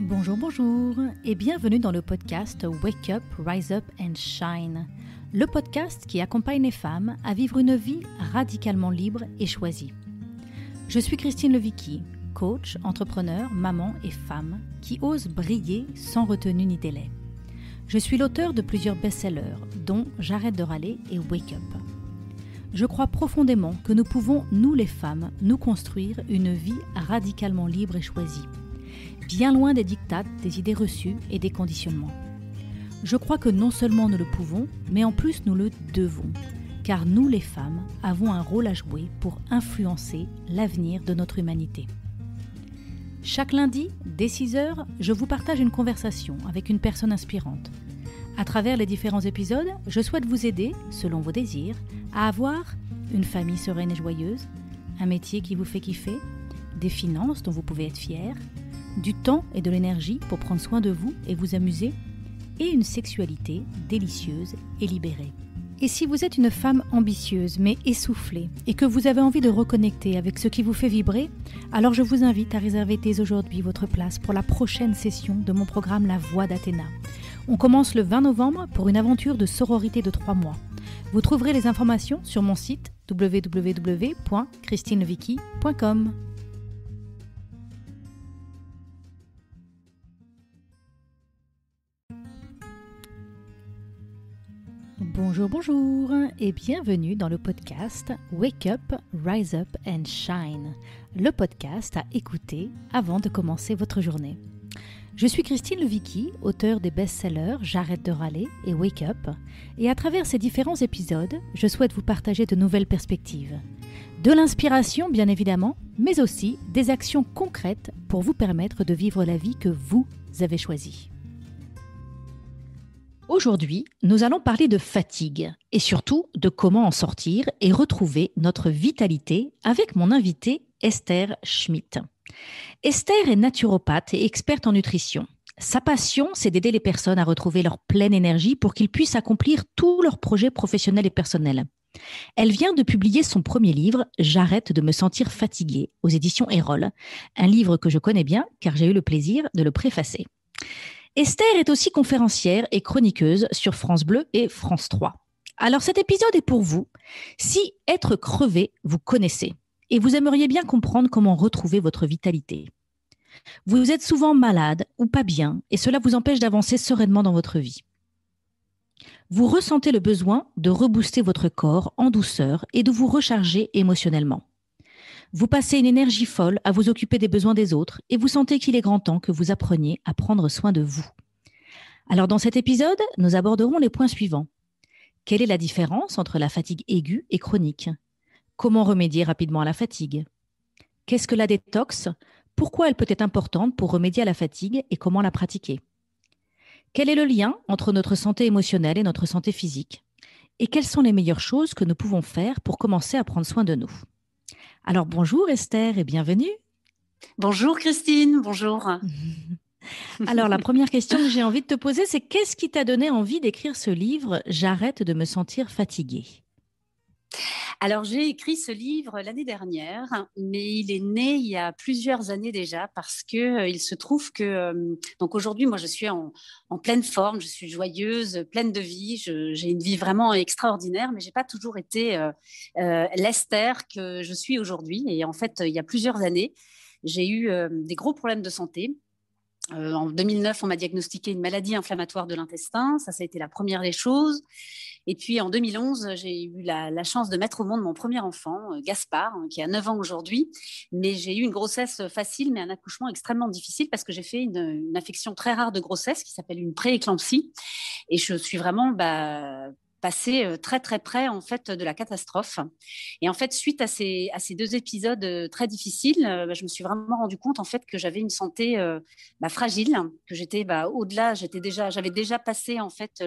Bonjour, bonjour et bienvenue dans le podcast Wake Up, Rise Up and Shine, le podcast qui accompagne les femmes à vivre une vie radicalement libre et choisie. Je suis Christine Levicki, coach, entrepreneur, maman et femme qui ose briller sans retenue ni délai. Je suis l'auteur de plusieurs best-sellers dont J'arrête de râler et Wake Up. Je crois profondément que nous pouvons, nous les femmes, nous construire une vie radicalement libre et choisie, bien loin des diktats, des idées reçues et des conditionnements. Je crois que non seulement nous le pouvons, mais en plus nous le devons, car nous les femmes avons un rôle à jouer pour influencer l'avenir de notre humanité. Chaque lundi, dès 6h, je vous partage une conversation avec une personne inspirante. À travers les différents épisodes, je souhaite vous aider, selon vos désirs, à avoir une famille sereine et joyeuse, un métier qui vous fait kiffer, des finances dont vous pouvez être fiers, du temps et de l'énergie pour prendre soin de vous et vous amuser, et une sexualité délicieuse et libérée. Et si vous êtes une femme ambitieuse mais essoufflée et que vous avez envie de reconnecter avec ce qui vous fait vibrer, alors je vous invite à réserver dès aujourd'hui votre place pour la prochaine session de mon programme La Voix d'Athéna. On commence le 20 novembre pour une aventure de sororité de 3 mois. Vous trouverez les informations sur mon site www.christinelevicki.com. Bonjour, bonjour et bienvenue dans le podcast Wake Up, Rise Up and Shine, le podcast à écouter avant de commencer votre journée. Je suis Christine Levicki, auteure des best-sellers J'arrête de râler et Wake Up, et à travers ces différents épisodes, je souhaite vous partager de nouvelles perspectives. De l'inspiration bien évidemment, mais aussi des actions concrètes pour vous permettre de vivre la vie que vous avez choisie. Aujourd'hui, nous allons parler de fatigue et surtout de comment en sortir et retrouver notre vitalité avec mon invitée Esther Schmidt. Esther est naturopathe et experte en nutrition. Sa passion, c'est d'aider les personnes à retrouver leur pleine énergie pour qu'ils puissent accomplir tous leurs projets professionnels et personnels. Elle vient de publier son premier livre, J'arrête de me sentir fatiguée, aux éditions Erol, un livre que je connais bien car j'ai eu le plaisir de le préfacer. Esther est aussi conférencière et chroniqueuse sur France Bleu et France 3. Alors cet épisode est pour vous. Si être crevé, vous connaissez et vous aimeriez bien comprendre comment retrouver votre vitalité. Vous êtes souvent malade ou pas bien et cela vous empêche d'avancer sereinement dans votre vie. Vous ressentez le besoin de rebooster votre corps en douceur et de vous recharger émotionnellement. Vous passez une énergie folle à vous occuper des besoins des autres et vous sentez qu'il est grand temps que vous appreniez à prendre soin de vous. Alors dans cet épisode, nous aborderons les points suivants. Quelle est la différence entre la fatigue aiguë et chronique ? Comment remédier rapidement à la fatigue ? Qu'est-ce que la détox ? Pourquoi elle peut être importante pour remédier à la fatigue et comment la pratiquer ? Quel est le lien entre notre santé émotionnelle et notre santé physique ? Et quelles sont les meilleures choses que nous pouvons faire pour commencer à prendre soin de nous ? Alors bonjour Esther et bienvenue. Bonjour Christine, bonjour. Alors la première question que j'ai envie de te poser, c'est qu'est-ce qui t'a donné envie d'écrire ce livre « J'arrête de me sentir fatiguée ». Alors j'ai écrit ce livre l'année dernière, mais il est né il y a plusieurs années déjà parce que il se trouve que donc aujourd'hui moi je suis en pleine forme, je suis joyeuse, pleine de vie, j'ai une vie vraiment extraordinaire, mais j'ai pas toujours été l'Esther que je suis aujourd'hui. Et en fait il y a plusieurs années j'ai eu des gros problèmes de santé. En 2009, on m'a diagnostiqué une maladie inflammatoire de l'intestin. Ça a été la première des choses. Et puis, en 2011, j'ai eu la chance de mettre au monde mon premier enfant, Gaspard, qui a 9 ans aujourd'hui. Mais j'ai eu une grossesse facile, mais un accouchement extrêmement difficile parce que j'ai fait une affection très rare de grossesse qui s'appelle une pré-éclampsie. Et je suis vraiment passée très, très près, en fait, de la catastrophe. Et en fait, suite à ces 2 épisodes très difficiles, je me suis vraiment rendu compte, en fait, que j'avais une santé fragile, que j'étais au-delà, j'avais déjà passé, en fait,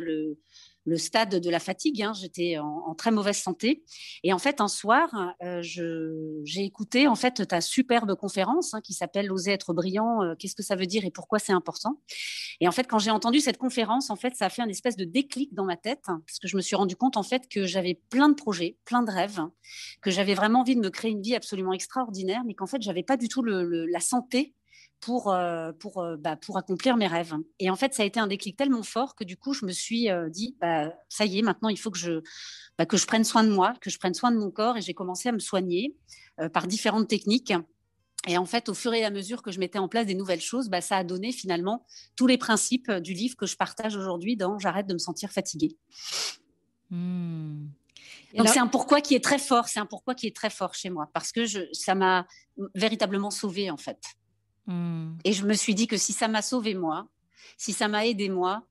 le stade de la fatigue, hein. J'étais en très mauvaise santé. Et en fait, un soir, j'ai écouté en fait ta superbe conférence qui s'appelle Oser être brillant, qu'est-ce que ça veut dire et pourquoi c'est important. Et en fait, quand j'ai entendu cette conférence, en fait, ça a fait un espèce de déclic dans ma tête parce que je me suis rendu compte en fait que j'avais plein de projets, plein de rêves, que j'avais vraiment envie de me créer une vie absolument extraordinaire, mais qu'en fait, j'avais pas du tout la santé pour accomplir mes rêves. Et en fait, ça a été un déclic tellement fort que du coup, je me suis dit, ça y est, maintenant, il faut que je prenne soin de moi, que je prenne soin de mon corps. Et j'ai commencé à me soigner par différentes techniques. Et en fait, au fur et à mesure que je mettais en place des nouvelles choses, ça a donné finalement tous les principes du livre que je partage aujourd'hui dans J'arrête de me sentir fatiguée. Mmh. Donc, c'est un pourquoi qui est très fort. C'est un pourquoi qui est très fort chez moi parce que ça m'a véritablement sauvée, en fait. Et je me suis dit que si ça m'a sauvée, moi, si ça m'a aidé, moi,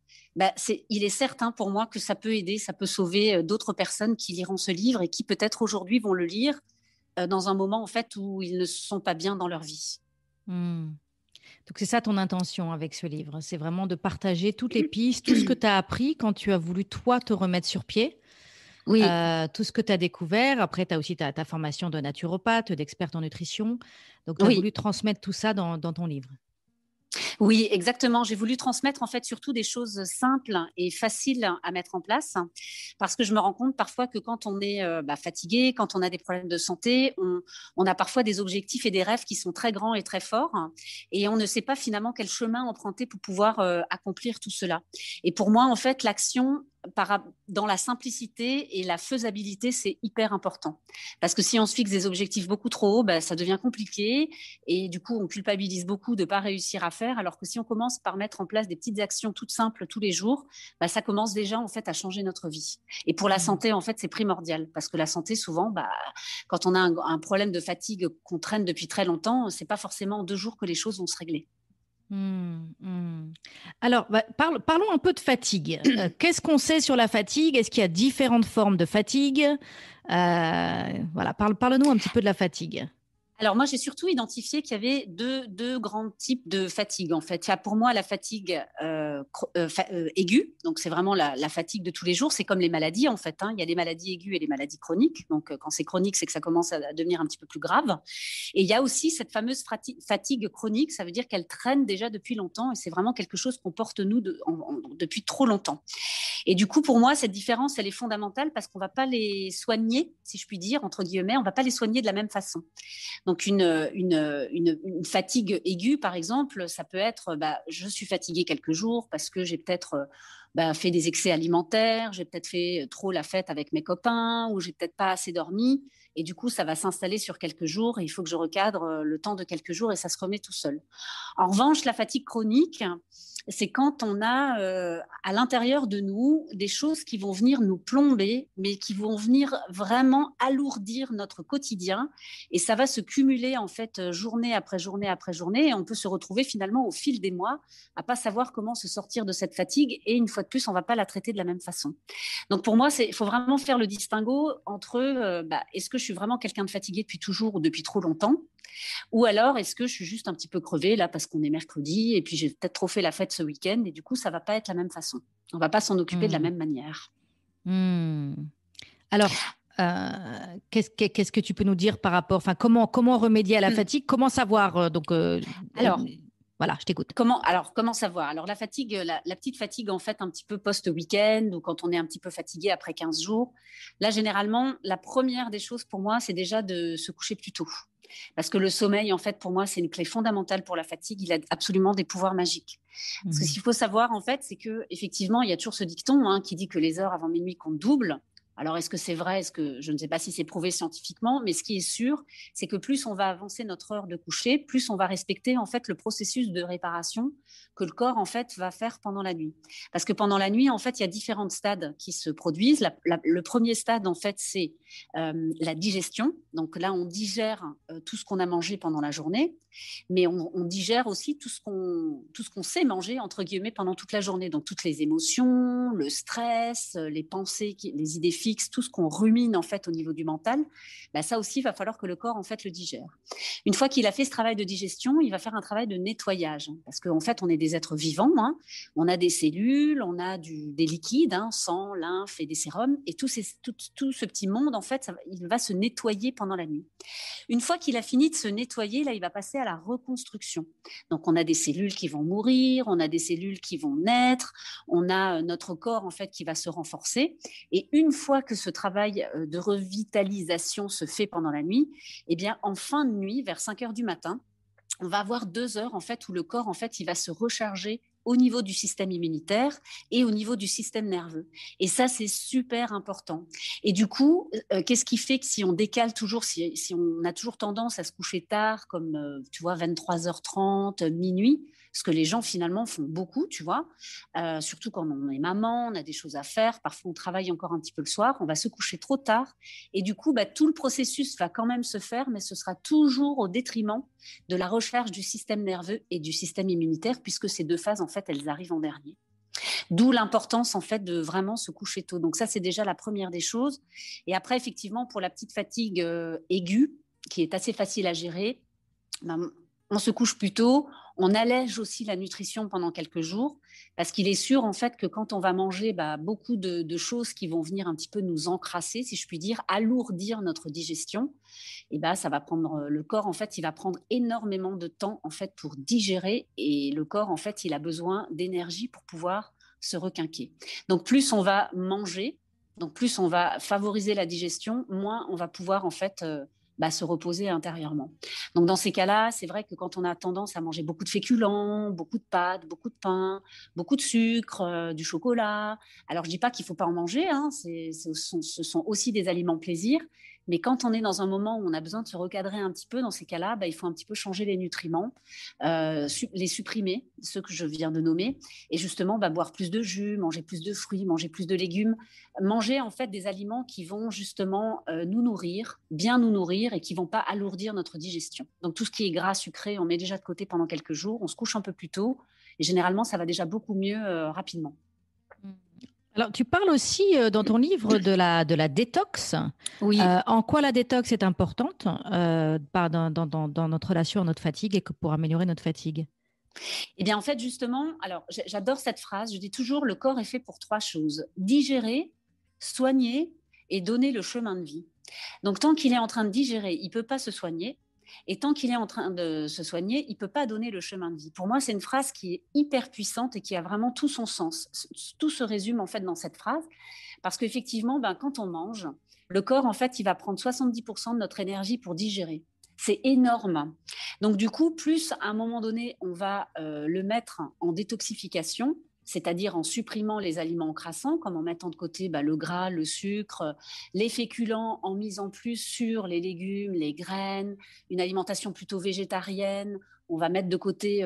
il est certain pour moi que ça peut aider, ça peut sauver d'autres personnes qui liront ce livre et qui peut-être aujourd'hui vont le lire dans un moment, en fait, où ils ne se sont pas bien dans leur vie. Donc, c'est ça ton intention avec ce livre. C'est vraiment de partager toutes les pistes, tout ce que tu as appris quand tu as voulu, toi, te remettre sur pied. Oui. Tout ce que tu as découvert. Après, tu as aussi ta formation de naturopathe, d'experte en nutrition. Donc, tu as voulu transmettre tout ça dans ton livre. Oui, exactement. J'ai voulu transmettre en fait surtout des choses simples et faciles à mettre en place parce que je me rends compte parfois que quand on est fatigué, quand on a des problèmes de santé, on a parfois des objectifs et des rêves qui sont très grands et très forts et on ne sait pas finalement quel chemin emprunter pour pouvoir accomplir tout cela. Et pour moi, en fait, l'action dans la simplicité et la faisabilité, c'est hyper important. Parce que si on se fixe des objectifs beaucoup trop hauts, ça devient compliqué et du coup, on culpabilise beaucoup de ne pas réussir à faire. Alors que si on commence par mettre en place des petites actions toutes simples tous les jours, ça commence déjà en fait à changer notre vie. Et pour la santé, en fait, c'est primordial parce que la santé, souvent, quand on a un problème de fatigue qu'on traîne depuis très longtemps, c'est pas forcément en 2 jours que les choses vont se régler. Alors, parlons un peu de fatigue. Qu'est-ce qu'on sait sur la fatigue? Est-ce qu'il y a différentes formes de fatigue? Voilà, parle-nous un petit peu de la fatigue. Alors moi, j'ai surtout identifié qu'il y avait deux grands types de fatigue. En fait, il y a pour moi la fatigue aiguë, donc c'est vraiment la fatigue de tous les jours. C'est comme les maladies en fait. Il y a les maladies aiguës et les maladies chroniques. Donc quand c'est chronique, c'est que ça commence à devenir un petit peu plus grave. Et il y a aussi cette fameuse fatigue chronique. Ça veut dire qu'elle traîne déjà depuis longtemps et c'est vraiment quelque chose qu'on porte nous depuis trop longtemps. Et du coup, pour moi, cette différence, elle est fondamentale parce qu'on ne va pas les soigner, si je puis dire, entre guillemets, on ne va pas les soigner de la même façon. Donc, une fatigue aiguë, par exemple, ça peut être je suis fatiguée quelques jours parce que j'ai peut-être fait des excès alimentaires, j'ai peut-être fait trop la fête avec mes copains ou j'ai peut-être pas assez dormi. Et du coup, ça va s'installer sur quelques jours et il faut que je recadre le temps de quelques jours et ça se remet tout seul. En revanche, la fatigue chronique, c'est quand on a à l'intérieur de nous des choses qui vont venir nous plomber, mais qui vont venir vraiment alourdir notre quotidien. Et ça va se cumuler en fait journée après journée après journée. Et on peut se retrouver finalement au fil des mois à pas savoir comment se sortir de cette fatigue. Et une fois de plus, on va pas la traiter de la même façon. Donc pour moi, il faut vraiment faire le distinguo entre est-ce que je suis vraiment quelqu'un de fatigué depuis toujours ou depuis trop longtemps? Ou alors, est-ce que je suis juste un petit peu crevée là parce qu'on est mercredi et puis j'ai peut-être trop fait la fête ce week-end et du coup, ça va pas être la même façon. On va pas s'en occuper de la même manière. Alors, qu'est-ce que tu peux nous dire par rapport, enfin, comment remédier à la fatigue? Comment savoir Alors, voilà, je t'écoute. Comment savoir? Alors, la fatigue, la petite fatigue, en fait, un petit peu post-week-end ou quand on est un petit peu fatigué après 15 jours. Là, généralement, la première des choses pour moi, c'est déjà de se coucher plus tôt. Parce que le sommeil, en fait, pour moi, c'est une clé fondamentale pour la fatigue. Il a absolument des pouvoirs magiques. Parce que ce qu'il faut savoir, en fait, c'est que effectivement, il y a toujours ce dicton qui dit que les heures avant minuit comptent double. Alors, est-ce que c'est vrai? Est-ce que je ne sais pas si c'est prouvé scientifiquement, mais ce qui est sûr, c'est que plus on va avancer notre heure de coucher, plus on va respecter en fait le processus de réparation que le corps en fait va faire pendant la nuit. Parce que pendant la nuit, en fait, il y a différents stades qui se produisent. Le premier stade, en fait, c'est la digestion. Donc là, on digère tout ce qu'on a mangé pendant la journée, mais on digère aussi tout ce qu'on sait manger entre guillemets pendant toute la journée. Donc toutes les émotions, le stress, les pensées, les idées fixes, tout ce qu'on rumine en fait au niveau du mental, ça aussi, il va falloir que le corps en fait le digère. Une fois qu'il a fait ce travail de digestion, il va faire un travail de nettoyage parce qu'en fait, on est des êtres vivants. On a des cellules, on a des liquides, sang, lymphe et des sérums, et tout ce petit monde en fait, il va se nettoyer pendant la nuit. Une fois qu'il a fini de se nettoyer, là, il va passer à la reconstruction. Donc, on a des cellules qui vont mourir, on a des cellules qui vont naître, on a notre corps en fait qui va se renforcer. Et une fois que ce travail de revitalisation se fait pendant la nuit, eh bien, en fin de nuit, vers 5 heures du matin, on va avoir 2 heures en fait où le corps en fait il va se recharger au niveau du système immunitaire et au niveau du système nerveux. Et ça, c'est super important. Et du coup, qu'est-ce qui fait que si on décale toujours, si on a toujours tendance à se coucher tard, comme tu vois, 23h30, minuit, ce que les gens finalement font beaucoup, tu vois, surtout quand on est maman, on a des choses à faire, parfois on travaille encore un petit peu le soir, on va se coucher trop tard. Et du coup, tout le processus va quand même se faire, mais ce sera toujours au détriment de la recherche du système nerveux et du système immunitaire, puisque ces deux phases, en fait, elles arrivent en dernier. D'où l'importance, en fait, de vraiment se coucher tôt. Donc ça, c'est déjà la première des choses. Et après, effectivement, pour la petite fatigue aiguë, qui est assez facile à gérer, ben, on se couche plus tôt, on allège aussi la nutrition pendant quelques jours, parce qu'il est sûr en fait que quand on va manger beaucoup de choses qui vont venir un petit peu nous encrasser, si je puis dire, alourdir notre digestion, et ça va prendre le corps en fait, il va prendre énormément de temps en fait pour digérer, et le corps en fait, il a besoin d'énergie pour pouvoir se requinquer. Donc plus on va manger, donc plus on va favoriser la digestion, moins on va pouvoir en fait se reposer intérieurement. Donc dans ces cas-là, c'est vrai que quand on a tendance à manger beaucoup de féculents, beaucoup de pâtes, beaucoup de pain, beaucoup de sucre, du chocolat, alors je dis pas qu'il faut pas en manger, hein, ce sont aussi des aliments plaisir, mais quand on est dans un moment où on a besoin de se recadrer un petit peu, dans ces cas-là, il faut un petit peu changer les nutriments, les supprimer, ceux que je viens de nommer, et justement boire plus de jus, manger plus de fruits, manger plus de légumes, manger en fait des aliments qui vont justement nous nourrir, bien nous nourrir et qui vont pas alourdir notre digestion. Donc tout ce qui est gras, sucré, on met déjà de côté pendant quelques jours, on se couche un peu plus tôt et généralement ça va déjà beaucoup mieux rapidement. Alors, tu parles aussi dans ton livre de la détox. Oui. En quoi la détox est importante dans notre relation à notre fatigue et que pour améliorer notre fatigue? Eh bien, en fait, justement, alors j'adore cette phrase. Je dis toujours, le corps est fait pour 3 choses: digérer, soigner et donner le chemin de vie. Donc, tant qu'il est en train de digérer, il ne peut pas se soigner. Et tant qu'il est en train de se soigner, il ne peut pas donner le chemin de vie. Pour moi, c'est une phrase qui est hyper puissante et qui a vraiment tout son sens. Tout se résume en fait dans cette phrase. Parce qu'effectivement, quand on mange, le corps, en fait, il va prendre 70% de notre énergie pour digérer. C'est énorme. Donc, du coup, plus à un moment donné, on va le mettre en détoxification, c'est-à-dire en supprimant les aliments encrassants, comme en mettant de côté le gras, le sucre, les féculents, en misant plus sur les légumes, les graines, une alimentation plutôt végétarienne. On va mettre de côté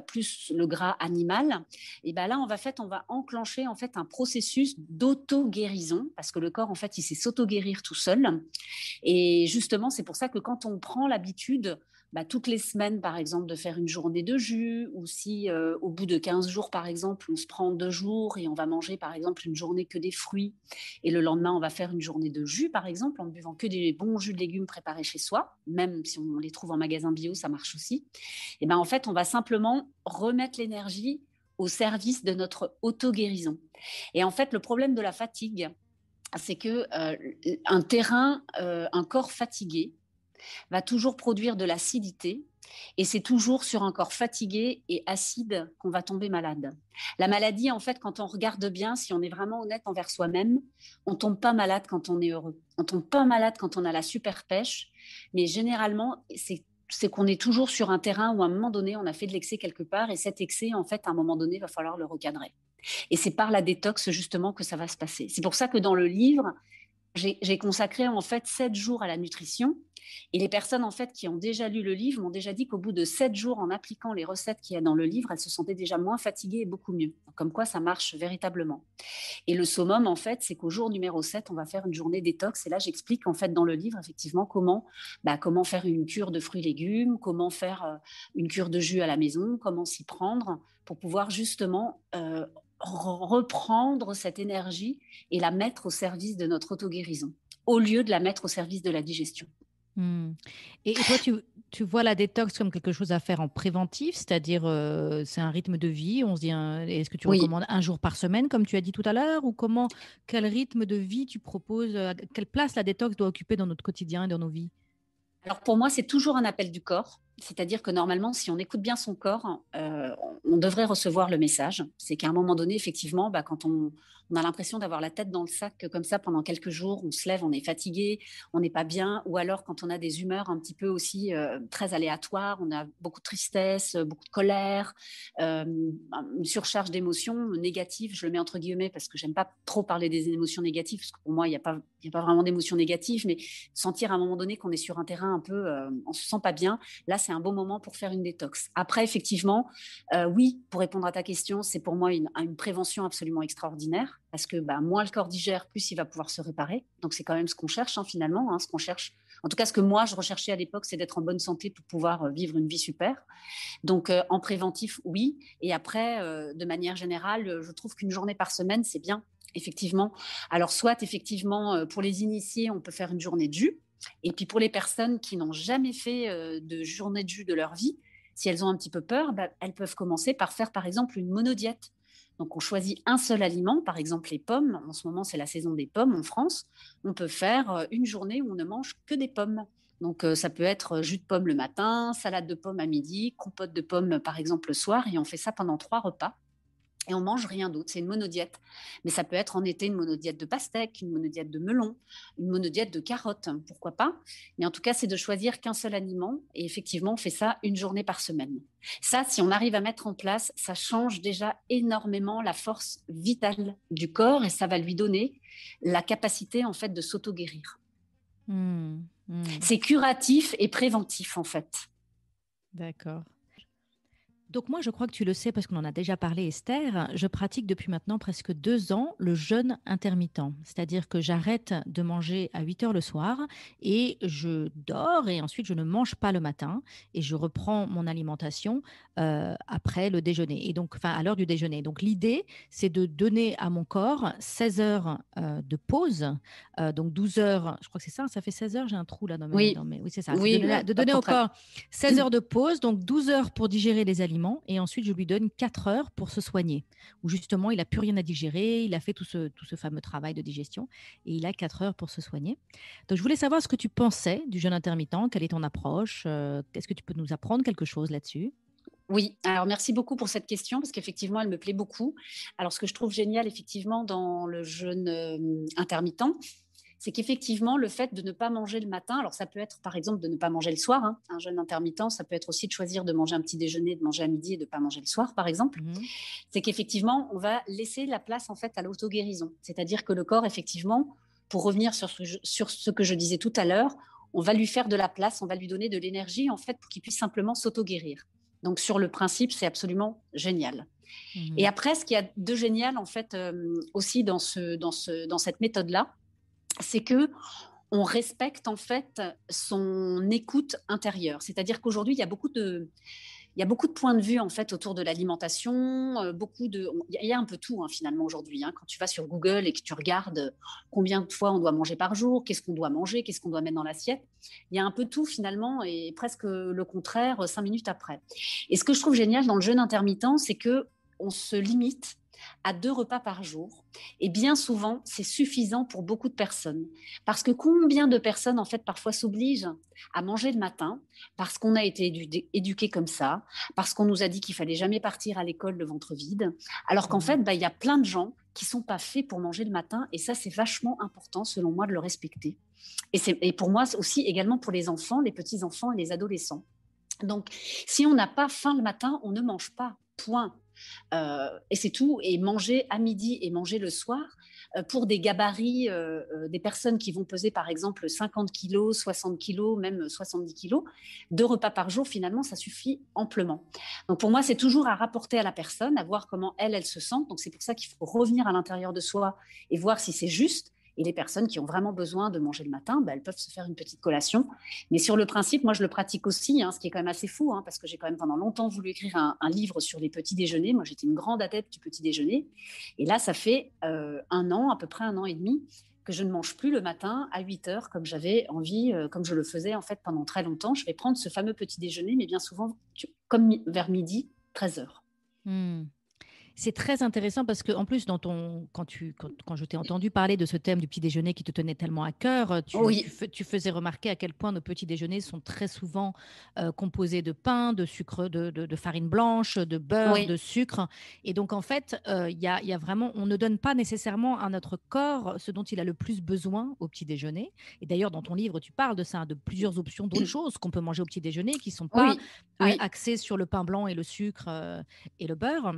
plus le gras animal. Et là, on va enclencher en fait un processus d'auto-guérison, parce que le corps, en fait, il sait s'auto-guérir tout seul. Et justement, c'est pour ça que quand on prend l'habitude, toutes les semaines, par exemple, de faire une journée de jus, ou si au bout de 15 jours, par exemple, on se prend 2 jours et on va manger, par exemple, une journée que des fruits, et le lendemain, on va faire une journée de jus, par exemple, en buvant que des bons jus de légumes préparés chez soi, même si on les trouve en magasin bio, ça marche aussi. Et en fait, on va simplement remettre l'énergie au service de notre auto-guérison. Et en fait, le problème de la fatigue, c'est que un corps fatigué va toujours produire de l'acidité, et c'est toujours sur un corps fatigué et acide qu'on va tomber malade. La maladie, en fait, quand on regarde bien, si on est vraiment honnête envers soi-même, on tombe pas malade quand on est heureux. On tombe pas malade quand on a la super pêche, mais généralement, c'est qu'on est toujours sur un terrain où à un moment donné, on a fait de l'excès quelque part, et cet excès, en fait, à un moment donné, il va falloir le recadrer. Et c'est par la détox, justement, que ça va se passer. C'est pour ça que dans le livre, j'ai consacré en fait 7 jours à la nutrition, et les personnes en fait qui ont déjà lu le livre m'ont déjà dit qu'au bout de 7 jours, en appliquant les recettes qu'il y a dans le livre, elles se sentaient déjà moins fatiguées et beaucoup mieux. Comme quoi ça marche véritablement. Et le summum en fait, c'est qu'au jour numéro 7, on va faire une journée détox, et là j'explique en fait dans le livre effectivement comment faire une cure de fruits et légumes, comment faire une cure de jus à la maison, comment s'y prendre pour pouvoir justement reprendre cette énergie et la mettre au service de notre auto-guérison, au lieu de la mettre au service de la digestion. Hmm. Et toi, tu vois la détox comme quelque chose à faire en préventif, c'est-à-dire c'est un rythme de vie. On se dit, est-ce que tu Oui. recommandes un jour par semaine, comme tu as dit tout à l'heure, ou quel rythme de vie tu proposes, quelle place la détox doit occuper dans notre quotidien et dans nos vies? Alors pour moi, c'est toujours un appel du corps. C'est-à-dire que normalement, si on écoute bien son corps, on devrait recevoir le message. C'est qu'à un moment donné, effectivement, quand on a l'impression d'avoir la tête dans le sac comme ça pendant quelques jours, on se lève, on est fatigué, on n'est pas bien, ou alors quand on a des humeurs un petit peu aussi très aléatoires, on a beaucoup de tristesse, beaucoup de colère, une surcharge d'émotions négatives, je le mets entre guillemets parce que j'aime pas trop parler des émotions négatives, parce que pour moi, il n'y a pas vraiment d'émotions négatives, mais sentir à un moment donné qu'on est sur un terrain un peu, on se sent pas bien, là, c'est un bon moment pour faire une détox. Après, effectivement, oui, pour répondre à ta question, c'est pour moi une prévention absolument extraordinaire, parce que moins le corps digère, plus il va pouvoir se réparer. Donc, c'est quand même ce qu'on cherche finalement, ce qu'on cherche. En tout cas, ce que moi, je recherchais à l'époque, c'est d'être en bonne santé pour pouvoir vivre une vie super. Donc, en préventif, oui. Et après, de manière générale, je trouve qu'une journée par semaine, c'est bien, effectivement. Alors, soit, effectivement, pour les initiés, on peut faire une journée de jus. Et puis, pour les personnes qui n'ont jamais fait de journée de jus de leur vie, si elles ont un petit peu peur, elles peuvent commencer par faire, par exemple, une monodiète. Donc, on choisit un seul aliment, par exemple les pommes. En ce moment, c'est la saison des pommes en France. On peut faire une journée où on ne mange que des pommes. Donc, ça peut être jus de pomme le matin, salade de pommes à midi, compote de pommes, par exemple, le soir. Et on fait ça pendant 3 repas. Et on mange rien d'autre. C'est une monodiète. Mais ça peut être en été une monodiète de pastèque, une monodiète de melon, une monodiète de carottes, pourquoi pas. Mais en tout cas, c'est de choisir qu'un seul aliment. Et effectivement, on fait ça une journée par semaine. Ça, si on arrive à mettre en place, ça change déjà énormément la force vitale du corps et ça va lui donner la capacité, en fait, de s'auto-guérir. C'est curatif et préventif, en fait. D'accord. Donc moi, je crois que tu le sais parce qu'on en a déjà parlé, Esther. Je pratique depuis maintenant presque 2 ans le jeûne intermittent. C'est-à-dire que j'arrête de manger à 8 heures le soir et je dors et ensuite je ne mange pas le matin et je reprends mon alimentation après le déjeuner. Et donc, enfin, à l'heure du déjeuner. Donc l'idée, c'est de donner à mon corps 16 heures de pause. Donc 12 heures, je crois que c'est ça, ça fait 16 heures, j'ai un trou là Oui, oui, c'est ça. oui, De à donner peu au près. corps 16 heures de pause, donc 12 heures pour digérer les aliments et ensuite je lui donne 4 heures pour se soigner, où justement il n'a plus rien à digérer, il a fait tout ce fameux travail de digestion et il a 4 heures pour se soigner. Donc je voulais savoir ce que tu pensais du jeûne intermittent, quelle est ton approche, est-ce que tu peux nous apprendre quelque chose là-dessus? Oui, alors merci beaucoup pour cette question parce qu'effectivement, elle me plaît beaucoup. Alors, ce que je trouve génial, effectivement, dans le jeûne intermittent, c'est qu'effectivement, le fait de ne pas manger le matin, alors ça peut être par exemple de ne pas manger le soir, un jeûne intermittent, ça peut être aussi de choisir de manger un petit déjeuner, de manger à midi et de ne pas manger le soir, par exemple. C'est qu'effectivement, on va laisser la place en fait à l'auto-guérison. C'est-à-dire que le corps, effectivement, pour revenir sur ce que je disais tout à l'heure, on va lui faire de la place, on va lui donner de l'énergie en fait pour qu'il puisse simplement s'auto-guérir. Donc sur le principe, c'est absolument génial. Et après, ce qu'il y a de génial en fait aussi dans cette méthode-là, c'est que on respecte en fait son écoute intérieure. C'est-à-dire qu'aujourd'hui, il y a beaucoup de points de vue en fait autour de l'alimentation, il y a un peu tout finalement aujourd'hui. Quand tu vas sur Google et que tu regardes combien de fois on doit manger par jour, qu'est-ce qu'on doit manger, qu'est-ce qu'on doit mettre dans l'assiette, il y a un peu tout finalement et presque le contraire 5 minutes après. Et ce que je trouve génial dans le jeûne intermittent, c'est que on se limite à 2 repas par jour. Et bien souvent, c'est suffisant pour beaucoup de personnes. Parce que combien de personnes, en fait, parfois s'obligent à manger le matin parce qu'on a été éduqué comme ça, parce qu'on nous a dit qu'il fallait jamais partir à l'école le ventre vide, alors qu'en fait, il y a plein de gens qui sont pas faits pour manger le matin. Et ça, c'est vachement important, selon moi, de le respecter. Et pour moi, aussi également pour les enfants, les petits-enfants et les adolescents. Donc, si on n'a pas faim le matin, on ne mange pas. Point. Et c'est tout. Et manger à midi et manger le soir, pour des gabarits, des personnes qui vont peser par exemple 50 kilos, 60 kilos, même 70 kilos, 2 repas par jour, finalement, ça suffit amplement. Donc pour moi, c'est toujours à rapporter à la personne, à voir comment elle se sent. Donc c'est pour ça qu'il faut revenir à l'intérieur de soi et voir si c'est juste. Et les personnes qui ont vraiment besoin de manger le matin, elles peuvent se faire une petite collation. Mais sur le principe, moi, je le pratique aussi, ce qui est quand même assez fou, parce que j'ai quand même pendant longtemps voulu écrire un livre sur les petits déjeuners. Moi, j'étais une grande adepte du petit déjeuner. Et là, ça fait un an, à peu près 1 an et demi, que je ne mange plus le matin à 8 heures comme j'avais envie, comme je le faisais en fait pendant très longtemps. Je vais prendre ce fameux petit déjeuner, mais bien souvent, comme vers midi, 13 heures. C'est très intéressant parce que en plus, quand je t'ai entendu parler de ce thème du petit déjeuner qui te tenait tellement à cœur, Oui, tu faisais remarquer à quel point nos petits déjeuners sont très souvent composés de pain, de sucre, de farine blanche, de beurre, de oui, sucre. Et donc, en fait, il y a vraiment, on ne donne pas nécessairement à notre corps ce dont il a le plus besoin au petit déjeuner. Et d'ailleurs, dans ton livre, tu parles de ça, de plusieurs options d'autres choses qu'on peut manger au petit déjeuner qui ne sont pas oui, oui. axées sur le pain blanc et le sucre et le beurre.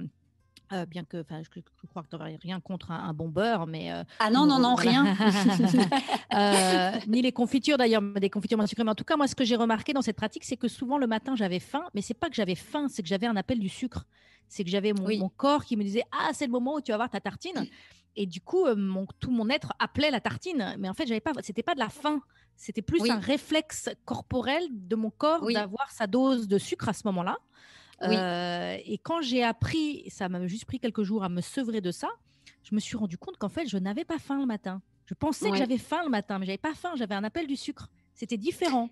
Bien que, enfin, je crois que tu n'aurais rien contre un bon beurre, Ah mais non, non, bon, non, voilà. rien. Ni les confitures d'ailleurs, mais des confitures moins sucrées. Mais en tout cas, moi, ce que j'ai remarqué dans cette pratique, c'est que souvent le matin, j'avais faim, mais c'est pas que j'avais faim, c'est que j'avais un appel du sucre. C'est que j'avais mon Oui, corps qui me disait, ah, c'est le moment où tu vas avoir ta tartine. Et du coup, tout mon être appelait la tartine. Mais en fait, c'était pas de la faim. C'était plus un oui, réflexe corporel de mon corps oui, d'avoir sa dose de sucre à ce moment-là. oui, Et quand j'ai appris, ça m'a juste pris quelques jours à me sevrer de ça, je me suis rendu compte qu'en fait, je n'avais pas faim le matin. Je pensais que oui. j'avais faim le matin, mais j'avais pas faim, j'avais un appel du sucre. C'était différent.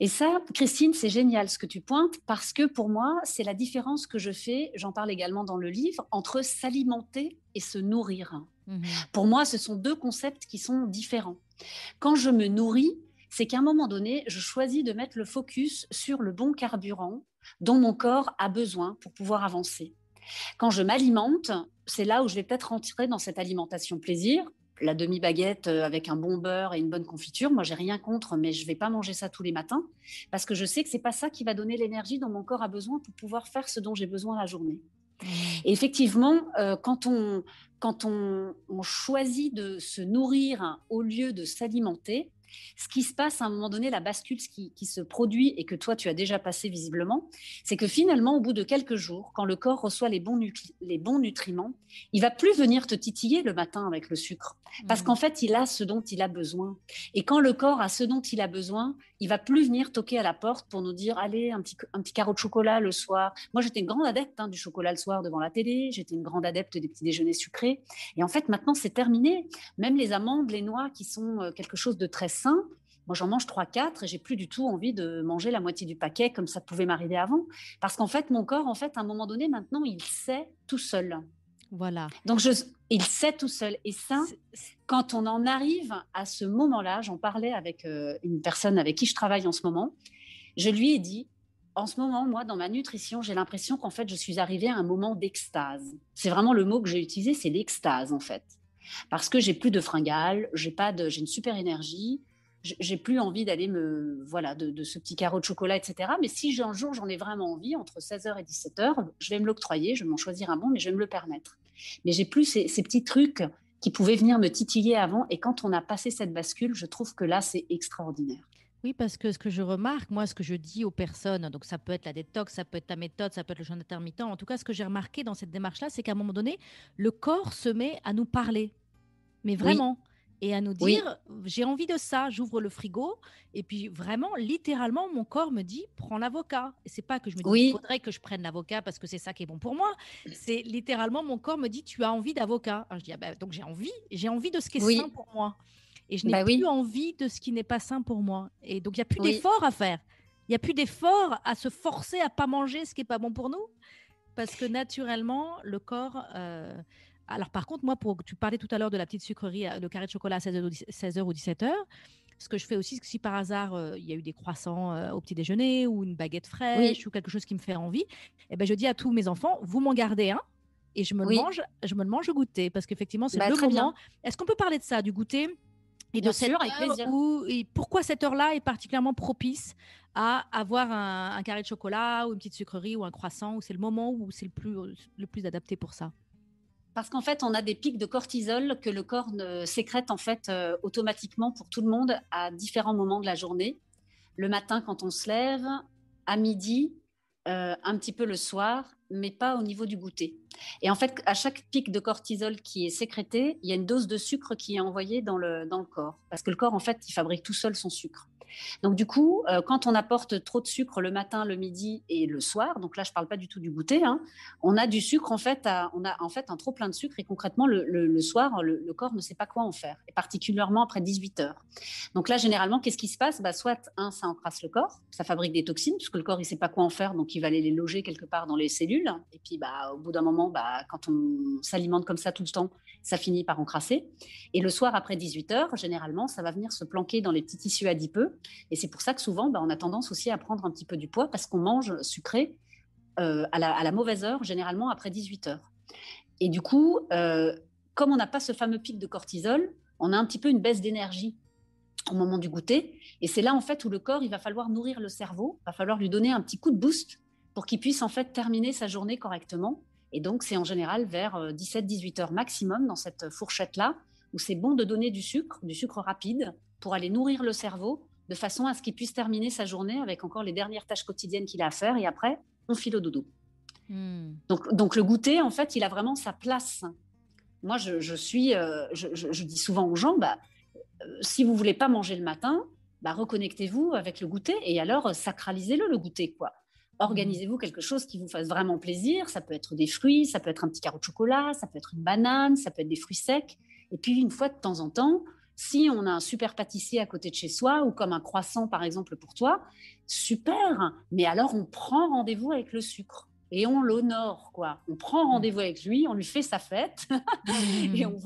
Et ça, Christine, c'est génial ce que tu pointes parce que pour moi, c'est la différence que je fais, j'en parle également dans le livre, entre s'alimenter et se nourrir. Mhm. Pour moi, ce sont deux concepts qui sont différents. Quand je me nourris, c'est qu'à un moment donné, je choisis de mettre le focus sur le bon carburant dont mon corps a besoin pour pouvoir avancer. Quand je m'alimente, c'est là où je vais peut-être rentrer dans cette alimentation plaisir. La demi-baguette avec un bon beurre et une bonne confiture, moi j'ai rien contre, mais je vais pas manger ça tous les matins parce que je sais que c'est pas ça qui va donner l'énergie dont mon corps a besoin pour pouvoir faire ce dont j'ai besoin la journée. Mhm. Et effectivement, quand on choisit de se nourrir au lieu de s'alimenter, ce qui se passe à un moment donné, la bascule qui se produit et que toi tu as déjà passé visiblement, c'est que finalement, au bout de quelques jours, quand le corps reçoit les bons nutriments, il va plus venir te titiller le matin avec le sucre, parce qu'en Mhm. fait, il a ce dont il a besoin. Et quand le corps a ce dont il a besoin, il va plus venir toquer à la porte pour nous dire, allez, un petit carreau de chocolat le soir. Moi, j'étais une grande adepte du chocolat le soir devant la télé. J'étais une grande adepte des petits déjeuners sucrés. Et en fait, maintenant, c'est terminé. Même les amandes, les noix, qui sont quelque chose de très sain, moi, j'en mange 3, 4 et j'ai plus du tout envie de manger la moitié du paquet comme ça pouvait m'arriver avant. Parce qu'en fait, mon corps, en fait, à un moment donné, maintenant, il sait tout seul. Voilà. Donc, il sait tout seul. Et ça, C'est- c'est- quand on en arrive à ce moment-là, j'en parlais avec une personne avec qui je travaille en ce moment, je lui ai dit, en ce moment, moi, dans ma nutrition, j'ai l'impression qu'en fait, je suis arrivée à un moment d'extase. C'est vraiment le mot que j'ai utilisé, c'est l'extase, en fait. Parce que j'ai plus de fringales, j'ai une super énergie, j'ai plus envie d'aller voilà, de ce petit carreau de chocolat, etc. Mais si un jour j'en ai vraiment envie, entre 16h et 17h, je vais me l'octroyer, je vais m'en choisir un bon, mais je vais me le permettre. Mais j'ai plus ces petits trucs qui pouvaient venir me titiller avant. Et quand on a passé cette bascule, je trouve que là, c'est extraordinaire. Oui, parce que ce que je remarque, moi, ce que je dis aux personnes, donc ça peut être la détox, ça peut être ta méthode, ça peut être le jeûne intermittent. En tout cas, ce que j'ai remarqué dans cette démarche-là, c'est qu'à un moment donné, le corps se met à nous parler. Mais Oui, vraiment, et à nous oui, dire, j'ai envie de ça, j'ouvre le frigo, et puis vraiment, littéralement, mon corps me dit, prends l'avocat. Et c'est pas que je me dis, il oui, faudrait que je prenne l'avocat parce que c'est ça qui est bon pour moi. C'est littéralement, mon corps me dit, tu as envie d'avocat. Alors, je dis, ah ben, donc j'ai envie de ce qui est sain oui, pour moi. Et je n'ai bah plus oui, envie de ce qui n'est pas sain pour moi. Et donc, il n'y a plus oui. d'effort à faire. Il n'y a plus d'effort à se forcer à pas manger ce qui n'est pas bon pour nous. Parce que naturellement, le corps. Alors, par contre, moi, tu parlais tout à l'heure de la petite sucrerie, le carré de chocolat à 16h ou 17h. Ce que je fais aussi, c'est que si par hasard, il y a eu des croissants au petit déjeuner ou une baguette fraîche Oui, ou quelque chose qui me fait envie, eh ben, je dis à tous mes enfants, vous m'en gardez un et oui, je me le mange au goûter. Parce qu'effectivement, c'est bah le très moment. bien. Est-ce qu'on peut parler de ça, du goûter et de Bien cette sûr, avec heure plaisir. où, et pourquoi cette heure-là est particulièrement propice à avoir un carré de chocolat ou une petite sucrerie ou un croissant, où c'est le moment où c'est le plus adapté pour ça. Parce qu'en fait, on a des pics de cortisol que le corps sécrète en fait automatiquement pour tout le monde à différents moments de la journée. Le matin quand on se lève, à midi, un petit peu le soir, mais pas au niveau du goûter. Et en fait, à chaque pic de cortisol qui est sécrété, il y a une dose de sucre qui est envoyée dans le corps. Parce que le corps, en fait, il fabrique tout seul son sucre. Donc du coup, quand on apporte trop de sucre le matin, le midi et le soir, donc là je parle pas du tout du goûter, hein, on a du sucre on a en fait un trop plein de sucre et concrètement le soir, le corps ne sait pas quoi en faire, et particulièrement après 18 heures. Donc là généralement, qu'est-ce qui se passe? Soit ça encrasse le corps, ça fabrique des toxines puisque le corps il sait pas quoi en faire, donc il va aller les loger quelque part dans les cellules. Et puis au bout d'un moment, quand on s'alimente comme ça tout le temps, ça finit par encrasser. Et le soir après 18 heures, généralement, ça va venir se planquer dans les petits tissus adipeux. Et c'est pour ça que souvent, on a tendance aussi à prendre un petit peu du poids parce qu'on mange sucré à la mauvaise heure, généralement après 18 heures. Et du coup, comme on n'a pas ce fameux pic de cortisol, on a un petit peu une baisse d'énergie au moment du goûter. Et c'est là, en fait, où le corps, il va falloir nourrir le cerveau, il va falloir lui donner un petit coup de boost pour qu'il puisse, en fait, terminer sa journée correctement. Et donc, c'est en général vers 17-18 heures maximum dans cette fourchette-là où c'est bon de donner du sucre rapide pour aller nourrir le cerveau de façon à ce qu'il puisse terminer sa journée avec encore les dernières tâches quotidiennes qu'il a à faire. Et après, on file au dodo. Donc le goûter, en fait, il a vraiment sa place. Moi, je dis souvent aux gens, si vous voulez pas manger le matin, reconnectez-vous avec le goûter et alors sacralisez-le, le goûter, quoi. Organisez-vous quelque chose qui vous fasse vraiment plaisir. Ça peut être des fruits, ça peut être un petit carreau de chocolat, ça peut être une banane, ça peut être des fruits secs. Et puis, une fois de temps en temps, si on a un super pâtissier à côté de chez soi ou comme un croissant, par exemple, pour toi, super. Mais alors, on prend rendez-vous avec le sucre. Et on l'honore, quoi. On prend rendez-vous avec lui, on lui fait sa fête, et on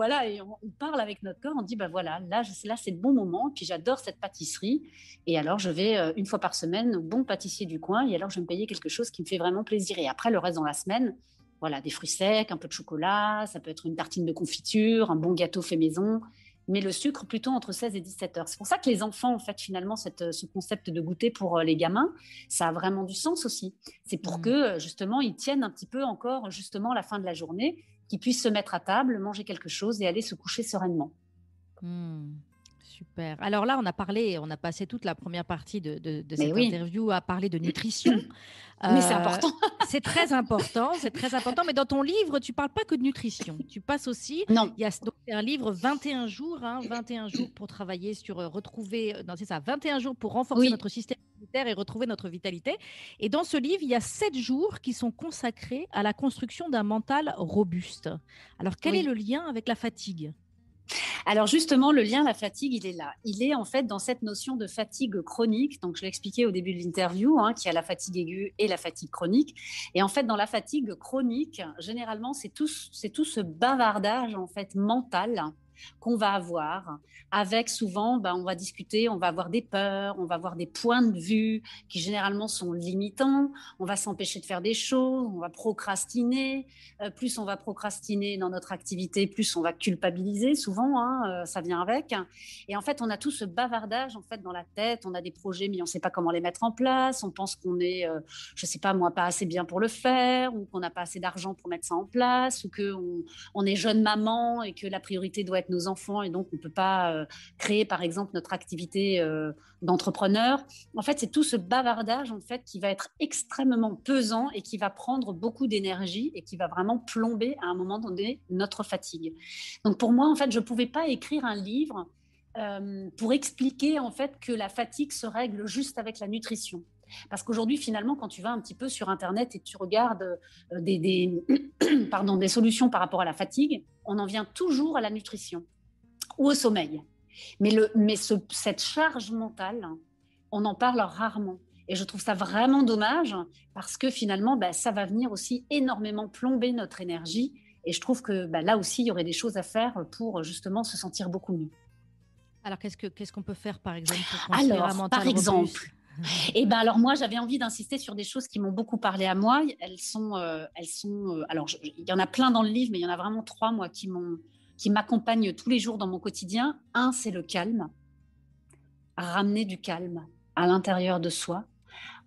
parle avec notre corps, on dit, voilà, là c'est le bon moment, puis j'adore cette pâtisserie, et alors je vais une fois par semaine au bon pâtissier du coin, et alors je vais me payer quelque chose qui me fait vraiment plaisir. Et après, le reste dans la semaine, voilà, des fruits secs, un peu de chocolat, ça peut être une tartine de confiture, un bon gâteau fait maison, mais le sucre plutôt entre 16 et 17 heures. C'est pour ça que les enfants, en fait, finalement, ce concept de goûter pour les gamins, ça a vraiment du sens aussi. C'est pour que, justement, ils tiennent un petit peu encore, justement, la fin de la journée, qu'ils puissent se mettre à table, manger quelque chose et aller se coucher sereinement. Super. Alors là, on a passé toute la première partie de cette oui. interview à parler de nutrition. Mais c'est important. C'est très important, c'est très important. Mais dans ton livre, tu parles pas que de nutrition. Tu passes aussi. Non. Il y a donc un livre 21 jours, 21 jours pour travailler sur retrouver. Non, c'est ça, 21 jours pour renforcer notre système immunitaire et retrouver notre vitalité. Et dans ce livre, il y a 7 jours qui sont consacrés à la construction d'un mental robuste. Alors, quel est le lien avec la fatigue ? Alors justement, le lien, la fatigue, il est là. Il est en fait dans cette notion de fatigue chronique. Donc je l'ai expliqué au début de l'interview, qu'il y a la fatigue aiguë et la fatigue chronique. Et en fait, dans la fatigue chronique, généralement, c'est tout ce bavardage en fait mental qu'on va avoir, avec souvent, on va discuter, on va avoir des peurs, on va avoir des points de vue qui généralement sont limitants, on va s'empêcher de faire des choses, on va procrastiner, plus on va procrastiner dans notre activité, plus on va culpabiliser souvent, ça vient avec. Et en fait, on a tout ce bavardage en fait dans la tête, on a des projets mais on ne sait pas comment les mettre en place, on pense qu'on est, je ne sais pas moi, pas assez bien pour le faire, ou qu'on n'a pas assez d'argent pour mettre ça en place, ou qu'on est jeune maman et que la priorité doit être nos enfants et donc on ne peut pas créer par exemple notre activité d'entrepreneur. En fait, c'est tout ce bavardage en fait qui va être extrêmement pesant et qui va prendre beaucoup d'énergie et qui va vraiment plomber à un moment donné notre fatigue. Donc pour moi, en fait, je ne pouvais pas écrire un livre pour expliquer en fait que la fatigue se règle juste avec la nutrition. Parce qu'aujourd'hui, finalement, quand tu vas un petit peu sur Internet et tu regardes des solutions par rapport à la fatigue, on en vient toujours à la nutrition ou au sommeil. Mais cette charge mentale, on en parle rarement. Et je trouve ça vraiment dommage parce que finalement, ça va venir aussi énormément plomber notre énergie. Et je trouve que là aussi, il y aurait des choses à faire pour justement se sentir beaucoup mieux. Alors, qu'est-ce qu'on peut faire, par exemple, pour construire un mental par exemple, robuste ? Alors moi, j'avais envie d'insister sur des choses qui m'ont beaucoup parlé à moi. Elles sont alors il y en a plein dans le livre, mais il y en a vraiment 3 moi qui m'accompagnent tous les jours dans mon quotidien. Un, c'est le calme. Ramener du calme à l'intérieur de soi.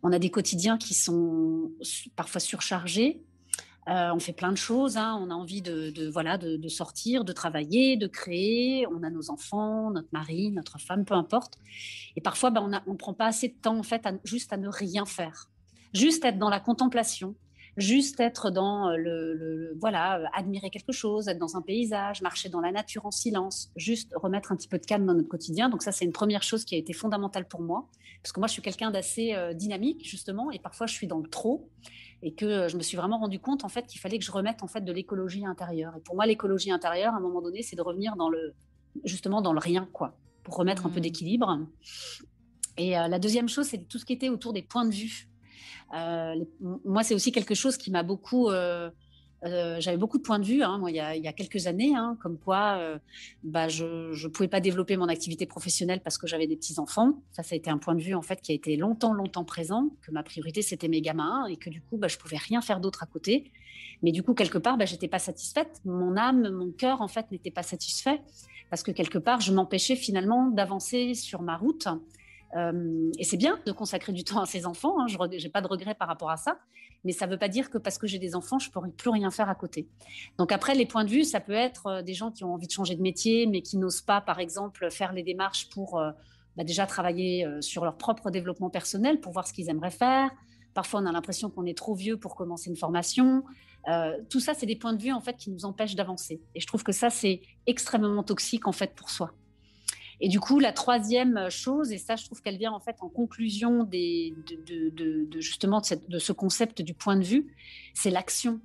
On a des quotidiens qui sont parfois surchargés. On fait plein de choses, on a envie de sortir, de travailler, de créer. On a nos enfants, notre mari, notre femme, peu importe. Et parfois, on ne prend pas assez de temps en fait juste à ne rien faire, juste être dans la contemplation, juste être dans voilà, admirer quelque chose, être dans un paysage, marcher dans la nature en silence, juste remettre un petit peu de calme dans notre quotidien. Donc ça, c'est une première chose qui a été fondamentale pour moi, parce que moi, je suis quelqu'un d'assez dynamique, justement, et parfois, je suis dans le trop, et que je me suis vraiment rendu compte, en fait, qu'il fallait que je remette, en fait, de l'écologie intérieure. Et pour moi, l'écologie intérieure, à un moment donné, c'est de revenir justement, dans le rien, quoi, pour remettre un peu d'équilibre. Et la deuxième chose, c'est tout ce qui était autour des points de vue. Moi, c'est aussi quelque chose qui m'a beaucoup. J'avais beaucoup de points de vue, hein, moi, il y a quelques années, hein, comme quoi je ne pouvais pas développer mon activité professionnelle parce que j'avais des petits-enfants. Ça a été un point de vue en fait, qui a été longtemps, longtemps présent, que ma priorité, c'était mes gamins et que du coup, je ne pouvais rien faire d'autre à côté. Mais du coup, quelque part, je n'étais pas satisfaite. Mon âme, mon cœur, en fait, n'était pas satisfait parce que quelque part, je m'empêchais finalement d'avancer sur ma route. Et c'est bien de consacrer du temps à ses enfants, hein, je n'ai pas de regrets par rapport à ça, mais ça ne veut pas dire que parce que j'ai des enfants, je ne pourrai plus rien faire à côté. Donc après, les points de vue, ça peut être des gens qui ont envie de changer de métier, mais qui n'osent pas, par exemple, faire les démarches pour déjà travailler sur leur propre développement personnel, pour voir ce qu'ils aimeraient faire. Parfois, on a l'impression qu'on est trop vieux pour commencer une formation. Tout ça, c'est des points de vue en fait, qui nous empêchent d'avancer. Et je trouve que ça, c'est extrêmement toxique en fait, pour soi. Et du coup, la troisième chose, et ça, je trouve qu'elle vient en fait en conclusion justement de ce concept du point de vue, c'est l'action.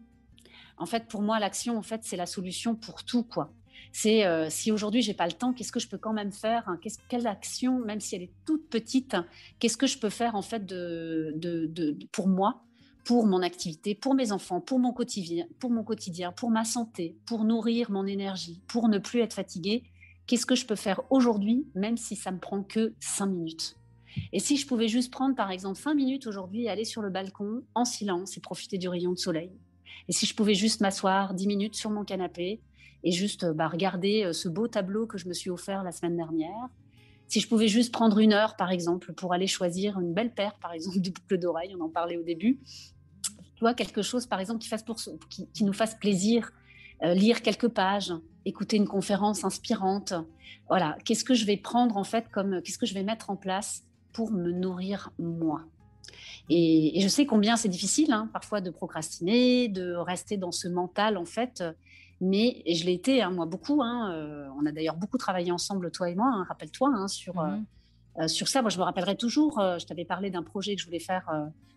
En fait, pour moi, l'action, en fait, c'est la solution pour tout, quoi. C'est si aujourd'hui j'ai pas le temps, qu'est-ce que je peux quand même faire, hein, quelle action, même si elle est toute petite, qu'est-ce que je peux faire en fait pour moi, pour mon activité, pour mes enfants, pour mon quotidien, pour ma santé, pour nourrir mon énergie, pour ne plus être fatiguée. Qu'est-ce que je peux faire aujourd'hui, même si ça me prend que 5 minutes? Et si je pouvais juste prendre, par exemple, 5 minutes aujourd'hui et aller sur le balcon en silence et profiter du rayon de soleil. Et si je pouvais juste m'asseoir 10 minutes sur mon canapé et juste regarder ce beau tableau que je me suis offert la semaine dernière. Si je pouvais juste prendre 1 heure, par exemple, pour aller choisir une belle paire, par exemple, de boucles d'oreilles, on en parlait au début. Tu vois, quelque chose, par exemple, qui nous fasse plaisir, lire quelques pages, écouter une conférence inspirante. Voilà, qu'est-ce que je vais prendre en fait qu'est-ce que je vais mettre en place pour me nourrir moi. Et je sais combien c'est difficile hein, parfois de procrastiner, de rester dans ce mental en fait. Mais je l'ai été, hein, moi beaucoup. On a d'ailleurs beaucoup travaillé ensemble, toi et moi, hein, rappelle-toi, hein, sur ça. Moi, je me rappellerai toujours, je t'avais parlé d'un projet que je voulais faire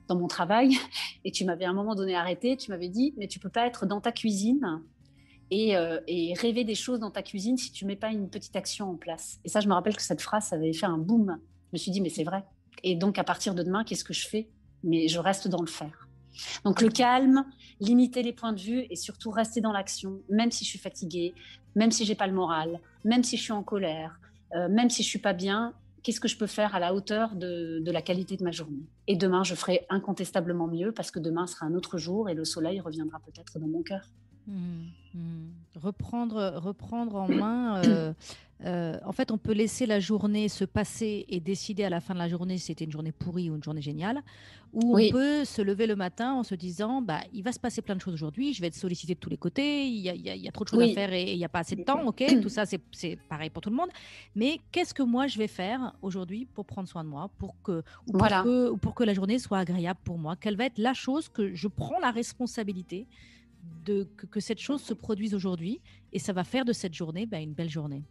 dans mon travail et tu m'avais à un moment donné arrêté. Tu m'avais dit, mais tu peux pas être dans ta cuisine et rêver des choses dans ta cuisine si tu mets pas une petite action en place. Et ça, je me rappelle que cette phrase, ça avait fait un boom. Je me suis dit, mais c'est vrai. Et donc, à partir de demain, qu'est-ce que je fais? Mais je reste dans le faire. Donc, le calme, limiter les points de vue et surtout rester dans l'action, même si je suis fatiguée, même si j'ai pas le moral, même si je suis en colère, même si je suis pas bien. Qu'est-ce que je peux faire à la hauteur de la qualité de ma journée? Et demain, je ferai incontestablement mieux parce que demain sera un autre jour et le soleil reviendra peut-être dans mon cœur. Reprendre en main. En fait, on peut laisser la journée se passer et décider à la fin de la journée si c'était une journée pourrie ou une journée géniale. Ou on Oui, peut se lever le matin en se disant, bah, il va se passer plein de choses aujourd'hui, je vais être sollicité de tous les côtés, il y a trop de choses à faire oui, et il n'y a pas assez de temps. Ok, tout ça, c'est pareil pour tout le monde. Mais qu'est-ce que moi, je vais faire aujourd'hui pour prendre soin de moi, voilà. ou pour que la journée soit agréable pour moi? Quelle va être la chose que je prends la responsabilité que cette chose se produise aujourd'hui et ça va faire de cette journée une belle journée.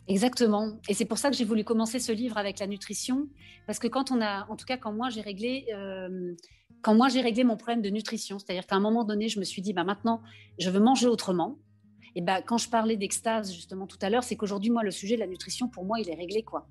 Exactement. Et c'est pour ça que j'ai voulu commencer ce livre avec la nutrition, parce que en tout cas, quand moi j'ai réglé mon problème de nutrition, c'est-à-dire qu'à un moment donné, je me suis dit, bah maintenant, je veux manger autrement. Et bah, quand je parlais d'extase justement tout à l'heure, c'est qu'aujourd'hui, moi, le sujet de la nutrition, pour moi, il est réglé, quoi.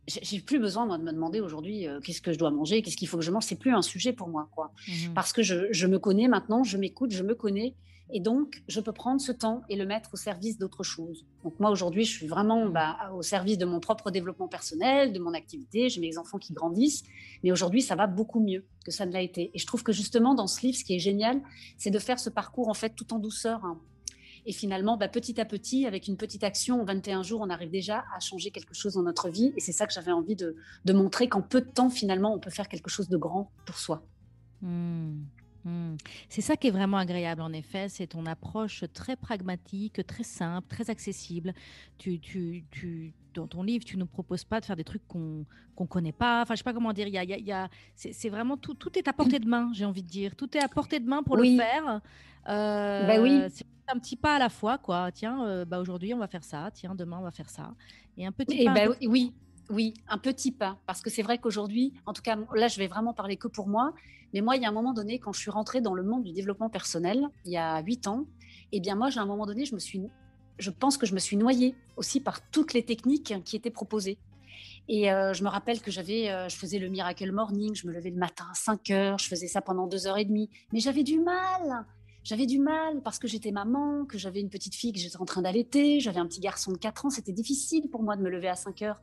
J'ai plus besoin moi, de me demander aujourd'hui qu'est-ce que je dois manger, qu'est-ce qu'il faut que je mange. C'est plus un sujet pour moi, quoi. Mhm. Parce que je me connais maintenant, je m'écoute, je me connais, et donc je peux prendre ce temps et le mettre au service d'autre chose. Donc moi aujourd'hui, je suis vraiment Mhm. au service de mon propre développement personnel, de mon activité. J'ai mes enfants qui grandissent, mais aujourd'hui ça va beaucoup mieux que ça ne l'a été. Et je trouve que justement dans ce livre, ce qui est génial, c'est de faire ce parcours en fait tout en douceur. Hein. Et finalement, petit à petit, avec une petite action, en 21 jours, on arrive déjà à changer quelque chose dans notre vie. Et c'est ça que j'avais envie de montrer, qu'en peu de temps, finalement, on peut faire quelque chose de grand pour soi. Mhm. Mhm. C'est ça qui est vraiment agréable, en effet, c'est ton approche très pragmatique, très simple, très accessible. dans ton livre, tu ne nous proposes pas de faire des trucs qu'on connaît pas. Enfin, je sais pas comment dire. C'est vraiment tout est à portée de main, j'ai envie de dire. Tout est à portée de main pour le Oui, faire. ben oui. C'est un petit pas à la fois, quoi. Tiens, aujourd'hui, on va faire ça. Tiens, demain, on va faire ça. Et un petit Et pas, un ben petit oui, oui, un petit pas. Parce que c'est vrai qu'aujourd'hui, en tout cas, là, je vais vraiment parler que pour moi. Mais moi, il y a un moment donné, quand je suis rentrée dans le monde du développement personnel, il y a 8 ans, eh bien, moi, j'ai un moment donné, je pense que je me suis noyée aussi par toutes les techniques qui étaient proposées. Et je me rappelle que je faisais le Miracle Morning, je me levais le matin à 5 heures, je faisais ça pendant 2 heures et demie. Mais j'avais du mal. J'avais du mal parce que j'étais maman, que j'avais une petite fille que j'étais en train d'allaiter, j'avais un petit garçon de 4 ans. C'était difficile pour moi de me lever à 5 heures.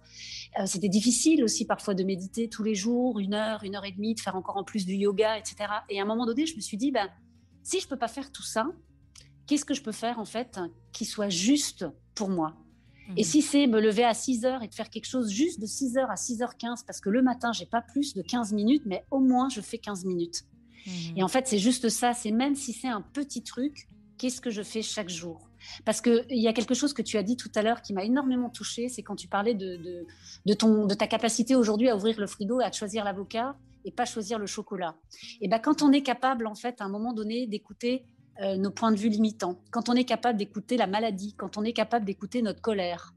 C'était difficile aussi parfois de méditer tous les jours, 1 heure, 1 heure et demie, de faire encore en plus du yoga, etc. Et à un moment donné, je me suis dit, ben, si je peux pas faire tout ça, qu'est-ce que je peux faire en fait qui soit juste pour moi? Et Mhm. si c'est me lever à 6 heures et de faire quelque chose juste de 6 heures à 6h15, parce que le matin, j'ai pas plus de 15 minutes, mais au moins je fais 15 minutes. Et Mhm. en fait, c'est juste ça, c'est même si c'est un petit truc, qu'est-ce que je fais chaque jour? Parce qu'il y a quelque chose que tu as dit tout à l'heure qui m'a énormément touchée, c'est quand tu parlais de ta capacité aujourd'hui à ouvrir le frigo et à choisir l'avocat et pas choisir le chocolat. Et ben, quand on est capable, en fait, à un moment donné, d'écouter nos points de vue limitants, quand on est capable d'écouter la maladie, quand on est capable d'écouter notre colère,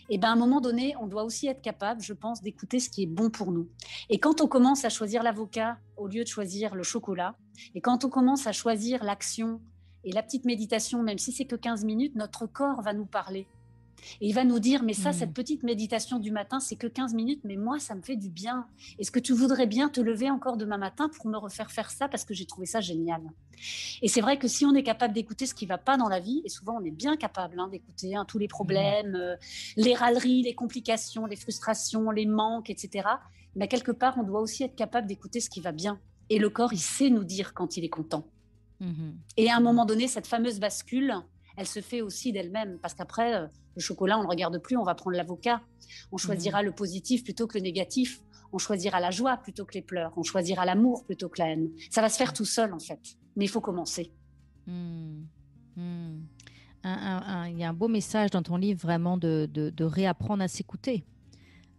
et ben à un moment donné, on doit aussi être capable, je pense, d'écouter ce qui est bon pour nous. Et quand on commence à choisir l'avocat au lieu de choisir le chocolat, et quand on commence à choisir l'action et la petite méditation, même si c'est que 15 minutes, notre corps va nous parler. Et il va nous dire, mais ça, cette Mhm. petite méditation du matin, c'est que 15 minutes, mais moi, ça me fait du bien. Est-ce que tu voudrais bien te lever encore demain matin pour me refaire faire ça parce que j'ai trouvé ça génial? Et c'est vrai que si on est capable d'écouter ce qui ne va pas dans la vie, et souvent on est bien capable d'écouter tous les Mhm. problèmes, les râleries, les complications, les frustrations, les manques, etc., mais quelque part, on doit aussi être capable d'écouter ce qui va bien. Et le corps, il sait nous dire quand il est content. Mhm. Et à un Mhm. moment donné, cette fameuse bascule, elle se fait aussi d'elle-même. Parce qu'après, le chocolat, on ne le regarde plus, on va prendre l'avocat. On Mhm. choisira le positif plutôt que le négatif. On choisira la joie plutôt que les pleurs. On choisira l'amour plutôt que la haine. Ça va se faire tout seul, en fait. Mais il faut commencer. Mhm. Mhm. Il y a un beau message dans ton livre vraiment de réapprendre à s'écouter.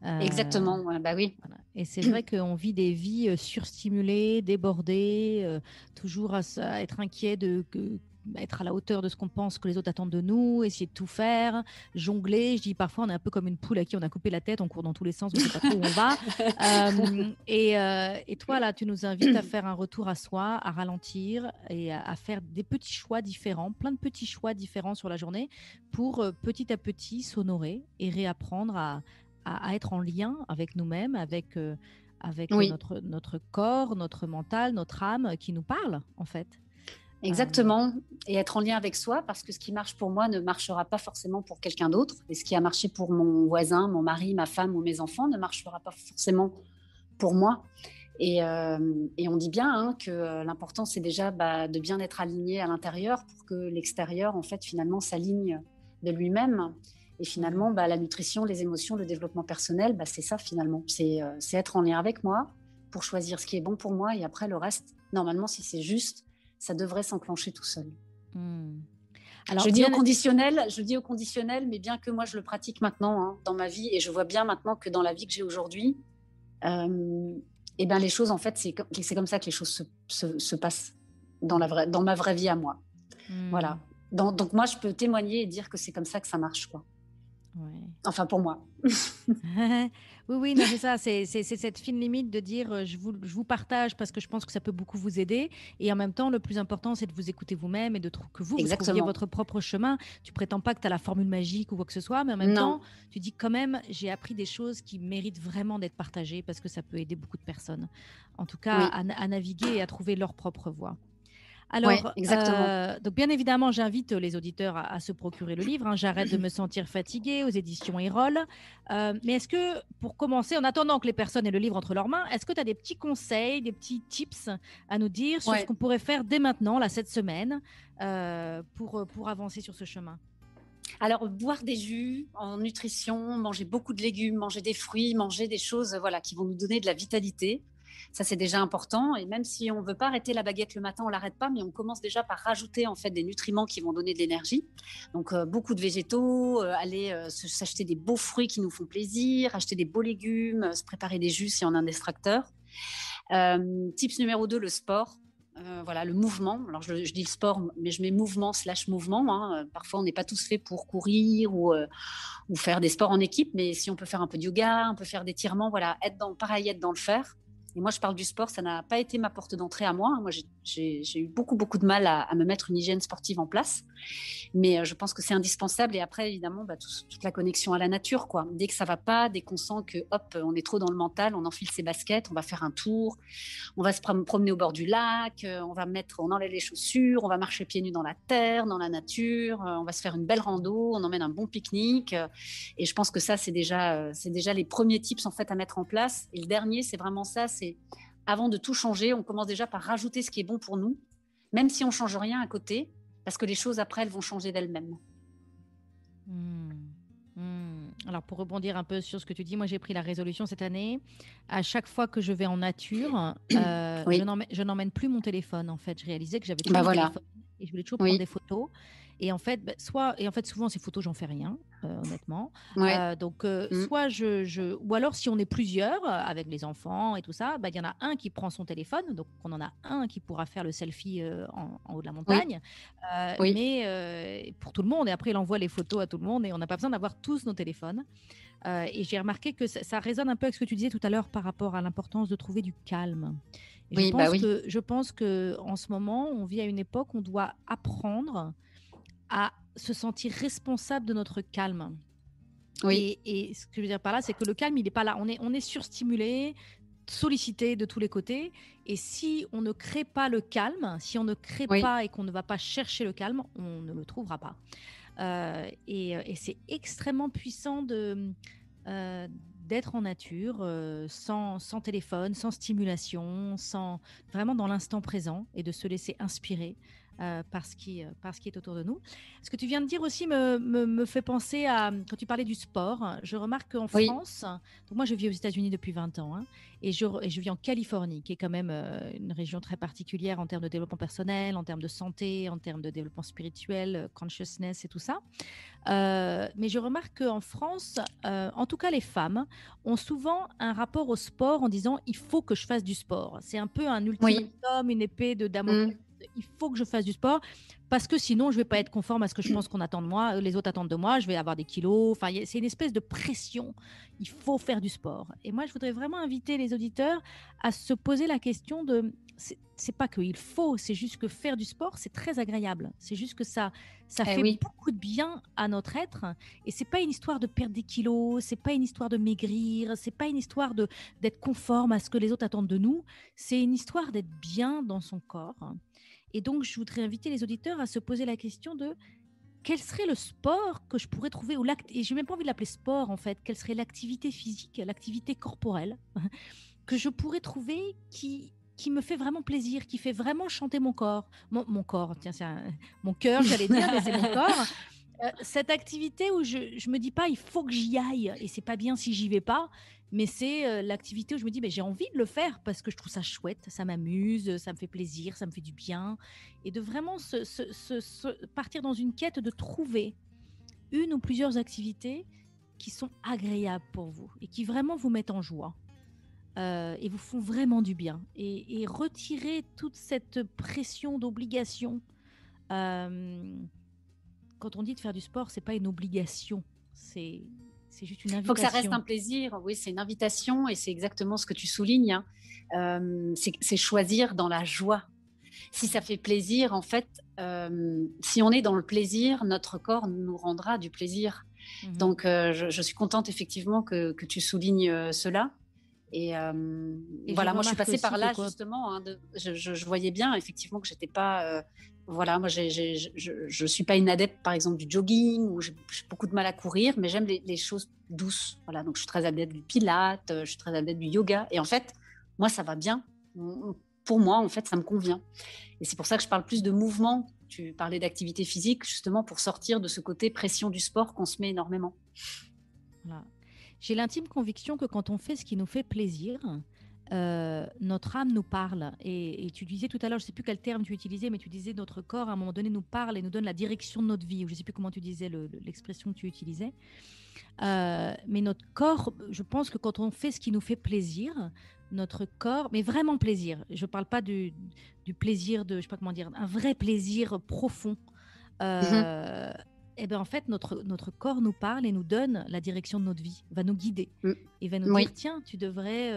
Euh, Exactement, ouais, bah oui. voilà. Et c'est vrai qu'on vit des vies surstimulées, débordées, toujours à être inquiet être à la hauteur de ce qu'on pense que les autres attendent de nous, essayer de tout faire, jongler. Je dis parfois on est un peu comme une poule à qui on a coupé la tête, on court dans tous les sens, on ne sait pas trop où on va. Et toi là, tu nous invites à faire un retour à soi, à ralentir et à faire des petits choix différents, plein de petits choix différents sur la journée pour petit à petit s'honorer et réapprendre à être en lien avec nous-mêmes, avec Oui, notre corps, notre mental, notre âme qui nous parle, en fait. Euh, exactement. Et être en lien avec soi, parce que ce qui marche pour moi ne marchera pas forcément pour quelqu'un d'autre. Et ce qui a marché pour mon voisin, mon mari, ma femme ou mes enfants ne marchera pas forcément pour moi. Et on dit bien que l'important, c'est déjà de bien être aligné à l'intérieur pour que l'extérieur, en fait, finalement, s'aligne de lui-même. Et mhm, finalement, la nutrition, les émotions, le développement personnel, c'est ça finalement. C'est être en lien avec moi pour choisir ce qui est bon pour moi. Et après, le reste, normalement, si c'est juste, ça devrait s'enclencher tout seul. mhm. Alors, bien, Je dis au conditionnel, mais bien que moi, je le pratique maintenant dans ma vie. Et je vois bien maintenant que dans la vie que j'ai aujourd'hui, euh, et ben les choses, en fait, c'est comme ça que les choses se passent dans ma vraie vie à moi. Voilà. mhm, Donc, moi, je peux témoigner et dire que c'est comme ça que ça marche, quoi. ouais. Enfin, pour moi. Oui, oui, non, c'est ça, c'est cette fine limite de dire je vous partage parce que je pense que ça peut beaucoup vous aider. Et en même temps, le plus important, c'est de vous écouter vous-même et que vous trouviez Exactement. votre propre chemin. Tu prétends pas que tu as la formule magique ou quoi que ce soit, mais en même Non. temps, tu dis quand même, j'ai appris des choses qui méritent vraiment d'être partagées parce que ça peut aider beaucoup de personnes. En tout cas, Oui. à naviguer et à trouver leur propre voie. Ouais, Alors, exactement. donc bien évidemment, j'invite les auditeurs à se procurer le livre, hein. J'arrête de me sentir fatiguée aux éditions Erol. Mais est-ce que, pour commencer, en attendant que les personnes aient le livre entre leurs mains, est-ce que tu as des petits conseils, des petits tips à nous dire sur ce Ouais. qu'on pourrait faire dès maintenant, là, cette semaine, pour avancer sur ce chemin? Alors, boire des jus en nutrition, manger beaucoup de légumes, manger des fruits, manger des choses voilà, qui vont nous donner de la vitalité. Ça, c'est déjà important. Et même si on ne veut pas arrêter la baguette le matin, on ne l'arrête pas, mais on commence déjà par rajouter en fait des nutriments qui vont donner de l'énergie. Donc, beaucoup de végétaux, aller s'acheter des beaux fruits qui nous font plaisir, acheter des beaux légumes, se préparer des jus si on a un extracteur. Tips numéro 2, le sport. Voilà, le mouvement. Alors, je dis le sport, mais je mets mouvement/mouvement. Hein. Parfois, on n'est pas tous faits pour courir ou faire des sports en équipe, mais si on peut faire un peu de yoga, on peut faire des étirements, voilà, être dans le faire. Et moi, je parle du sport, ça n'a pas été ma porte d'entrée à moi. Moi, j'ai eu beaucoup de mal à me mettre une hygiène sportive en place. Mais je pense que c'est indispensable. Et après, évidemment, toute la connexion à la nature, quoi. Dès que ça va pas, dès qu'on sent que, hop, on est trop dans le mental, on enfile ses baskets, on va faire un tour, on va se promener au bord du lac, on enlève les chaussures, on va marcher pieds nus dans la terre, dans la nature, on va se faire une belle rando, on emmène un bon pique-nique. Et je pense que ça, c'est déjà les premiers tips, en fait, à mettre en place. Et le dernier, c'est vraiment ça, c'est avant de tout changer, on commence déjà par rajouter ce qui est bon pour nous, même si on change rien à côté, parce que les choses après, elles vont changer d'elles-mêmes. Alors, pour rebondir un peu sur ce que tu dis, moi, j'ai pris la résolution cette année. À chaque fois que je vais en nature, Oui. je n'emmène plus mon téléphone. En fait, je réalisais que j'avais toujours Bah mon voilà. téléphone et je voulais toujours prendre Oui. des photos. Et en fait, souvent, ces photos, j'en fais rien, honnêtement. Ouais. Mm. Soit ou alors, si on est plusieurs avec les enfants et tout ça, il y en a un qui prend son téléphone. Donc, on en a un qui pourra faire le selfie en haut de la Oui. montagne. Oui. Mais pour tout le monde. Et après, il envoie les photos à tout le monde et on n'a pas besoin d'avoir tous nos téléphones. Et j'ai remarqué que ça résonne un peu avec ce que tu disais tout à l'heure par rapport à l'importance de trouver du calme. Et Oui, bah oui. je pense que en ce moment, on vit à une époque où on doit apprendre à se sentir responsable de notre calme. Oui. Et ce que je veux dire par là, c'est que le calme, il n'est pas là. On est surstimulé, sollicité de tous les côtés. Et si on ne crée pas le calme, si on ne crée Oui. pas et qu'on ne va pas chercher le calme, on ne le trouvera pas. Et c'est extrêmement puissant d'être en nature, sans téléphone, sans stimulation, vraiment dans l'instant présent et de se laisser inspirer par ce qui est autour de nous. Ce que tu viens de dire aussi me fait penser à, quand tu parlais du sport, je remarque qu'en Oui. France, donc moi je vis aux États-Unis depuis 20 ans, hein, et je vis en Californie, qui est quand même une région très particulière en termes de développement personnel, en termes de santé, en termes de développement spirituel, consciousness et tout ça. Mais je remarque qu'en France, en tout cas les femmes, ont souvent un rapport au sport en disant il faut que je fasse du sport. C'est un peu un Oui. ultimatum, une épée de Damoclès. Mm. Il faut que je fasse du sport parce que sinon je vais pas être conforme à ce que je pense qu'on attend de moi, les autres attendent de moi, je vais avoir des kilos. Enfin, c'est une espèce de pression. Il faut faire du sport. Et moi, je voudrais vraiment inviter les auditeurs à se poser la question de c'est pas qu'il faut, c'est juste que faire du sport, c'est très agréable. C'est juste que ça fait Oui. beaucoup de bien à notre être. Et c'est pas une histoire de perdre des kilos, c'est pas une histoire de maigrir, c'est pas une histoire d'être conforme à ce que les autres attendent de nous. C'est une histoire d'être bien dans son corps. Et donc, je voudrais inviter les auditeurs à se poser la question de quel serait le sport que je pourrais trouver, et j'ai même pas envie de l'appeler sport en fait, quelle serait l'activité physique, l'activité corporelle que je pourrais trouver qui me fait vraiment plaisir, qui fait vraiment chanter mon corps. Mon corps, tiens, mon cœur, j'allais dire, mais c'est mon corps. Cette activité où je me dis pas il faut que j'y aille et c'est pas bien si j'y vais pas, mais c'est l'activité où je me dis j'ai envie de le faire parce que je trouve ça chouette, ça m'amuse, ça me fait plaisir, ça me fait du bien, et de vraiment partir dans une quête de trouver une ou plusieurs activités qui sont agréables pour vous et qui vraiment vous mettent en joie. Et vous font vraiment du bien. Et retirer toute cette pression d'obligation. Quand on dit de faire du sport, c'est pas une obligation. C'est juste une Il faut que ça reste invitation. un plaisir. Oui, c'est une invitation et c'est exactement ce que tu soulignes. Hein. C'est choisir dans la joie. Si ça fait plaisir, en fait, si on est dans le plaisir, notre corps nous rendra du plaisir. Mhm. Donc, je suis contente effectivement que tu soulignes cela. Et voilà, moi je suis passée par là justement. Hein, je voyais bien effectivement que j'étais pas. Voilà, moi je suis pas une adepte par exemple du jogging ou j'ai beaucoup de mal à courir, mais j'aime les choses douces. Voilà, donc je suis très adepte du pilates, je suis très adepte du yoga. Et en fait, moi ça va bien. Pour moi, en fait, ça me convient. Et c'est pour ça que je parle plus de mouvement. Tu parlais d'activité physique justement pour sortir de ce côté pression du sport qu'on se met énormément. Voilà. J'ai l'intime conviction que quand on fait ce qui nous fait plaisir, notre âme nous parle. Et tu disais tout à l'heure, je ne sais plus quel terme tu utilisais, mais tu disais notre corps, à un moment donné, nous parle et nous donne la direction de notre vie. Ou je ne sais plus comment tu disais l'expression que tu utilisais. Mais notre corps, je pense que quand on fait ce qui nous fait plaisir, notre corps, mais vraiment plaisir, je ne parle pas du plaisir de, je sais pas comment dire, un vrai plaisir profond. Et ben en fait, notre corps nous parle et nous donne la direction de notre vie, va nous guider et va nous dire tiens, tu devrais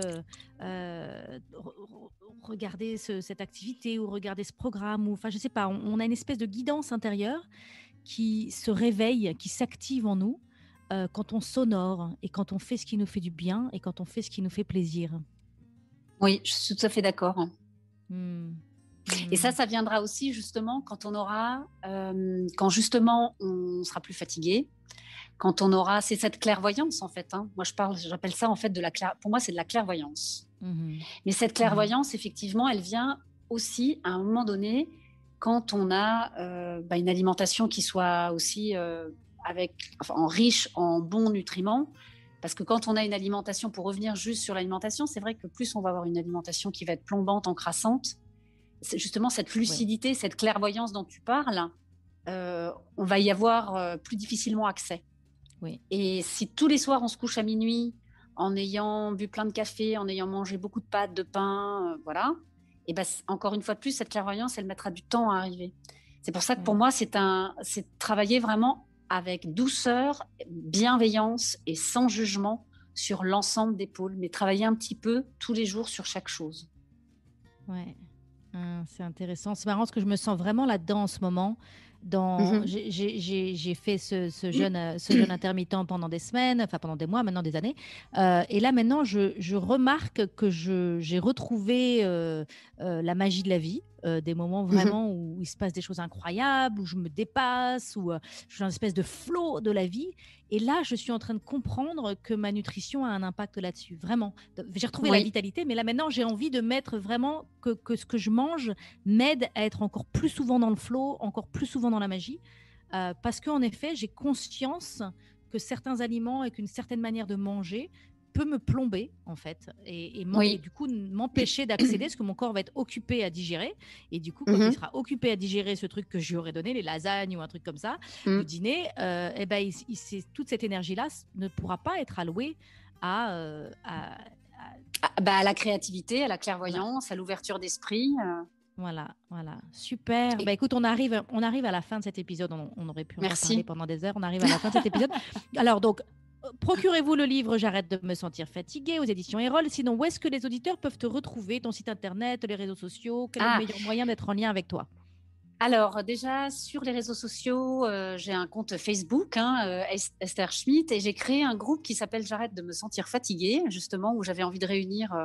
regarder cette activité ou regarder ce programme. Ou, enfin, je sais pas, on a une espèce de guidance intérieure qui se réveille, qui s'active en nous quand on s'honore et quand on fait ce qui nous fait du bien et quand on fait ce qui nous fait plaisir. Oui, je suis tout à fait d'accord. Et ça viendra aussi justement quand on aura, quand justement on sera plus fatigué, quand on aura, c'est cette clairvoyance en fait. Moi j'appelle ça en fait pour moi c'est de la clairvoyance. Mais cette clairvoyance effectivement, elle vient aussi à un moment donné quand on a une alimentation qui soit aussi riche en bons nutriments. Parce que quand on a une alimentation, pour revenir juste sur l'alimentation, c'est vrai que plus on va avoir une alimentation qui va être plombante, encrassante, c'est justement cette lucidité, cette clairvoyance dont tu parles, on va y avoir plus difficilement accès. Oui. Et si tous les soirs on se couche à minuit en ayant bu plein de café, en ayant mangé beaucoup de pâtes, de pain, voilà, et encore une fois de plus, cette clairvoyance, elle mettra du temps à arriver. C'est pour ça que pour moi, c'est travailler vraiment avec douceur, bienveillance et sans jugement sur l'ensemble des pôles, mais travailler un petit peu tous les jours sur chaque chose. Ouais. C'est intéressant. C'est marrant parce que je me sens vraiment là-dedans en ce moment. J'ai fait ce jeûne intermittent pendant des semaines, enfin pendant des mois, maintenant des années. Et là maintenant, je remarque que j'ai retrouvé la magie de la vie. Des moments vraiment où il se passe des choses incroyables, où je me dépasse, où je suis dans une espèce de flow de la vie. Et là, je suis en train de comprendre que ma nutrition a un impact là-dessus. Vraiment. J'ai retrouvé la vitalité, mais là maintenant, j'ai envie de mettre vraiment que ce que je mange m'aide à être encore plus souvent dans le flow, encore plus souvent dans la magie. Parce qu'en effet, j'ai conscience que certains aliments et qu'une certaine manière de manger peut me plomber en fait et du coup m'empêcher d'accéder parce que mon corps va être occupé à digérer et du coup quand il sera occupé à digérer ce truc que je lui aurais donné, les lasagnes ou un truc comme ça du dîner, toute cette énergie là ne pourra pas être allouée à la créativité, à la clairvoyance, à l'ouverture d'esprit. Voilà, super. Écoute, on arrive à la fin de cet épisode. On aurait pu en parler pendant des heures. On arrive à la fin de cet épisode. Alors donc, procurez-vous le livre J'arrête de me sentir fatiguée aux éditions Erol. Sinon, où est-ce que les auditeurs peuvent te retrouver? Ton site internet, les réseaux sociaux? Quel est le meilleur moyen d'être en lien avec toi? Alors déjà sur les réseaux sociaux, j'ai un compte Facebook, Esther Schmitt, et j'ai créé un groupe qui s'appelle J'arrête de me sentir fatiguée, justement où j'avais envie de réunir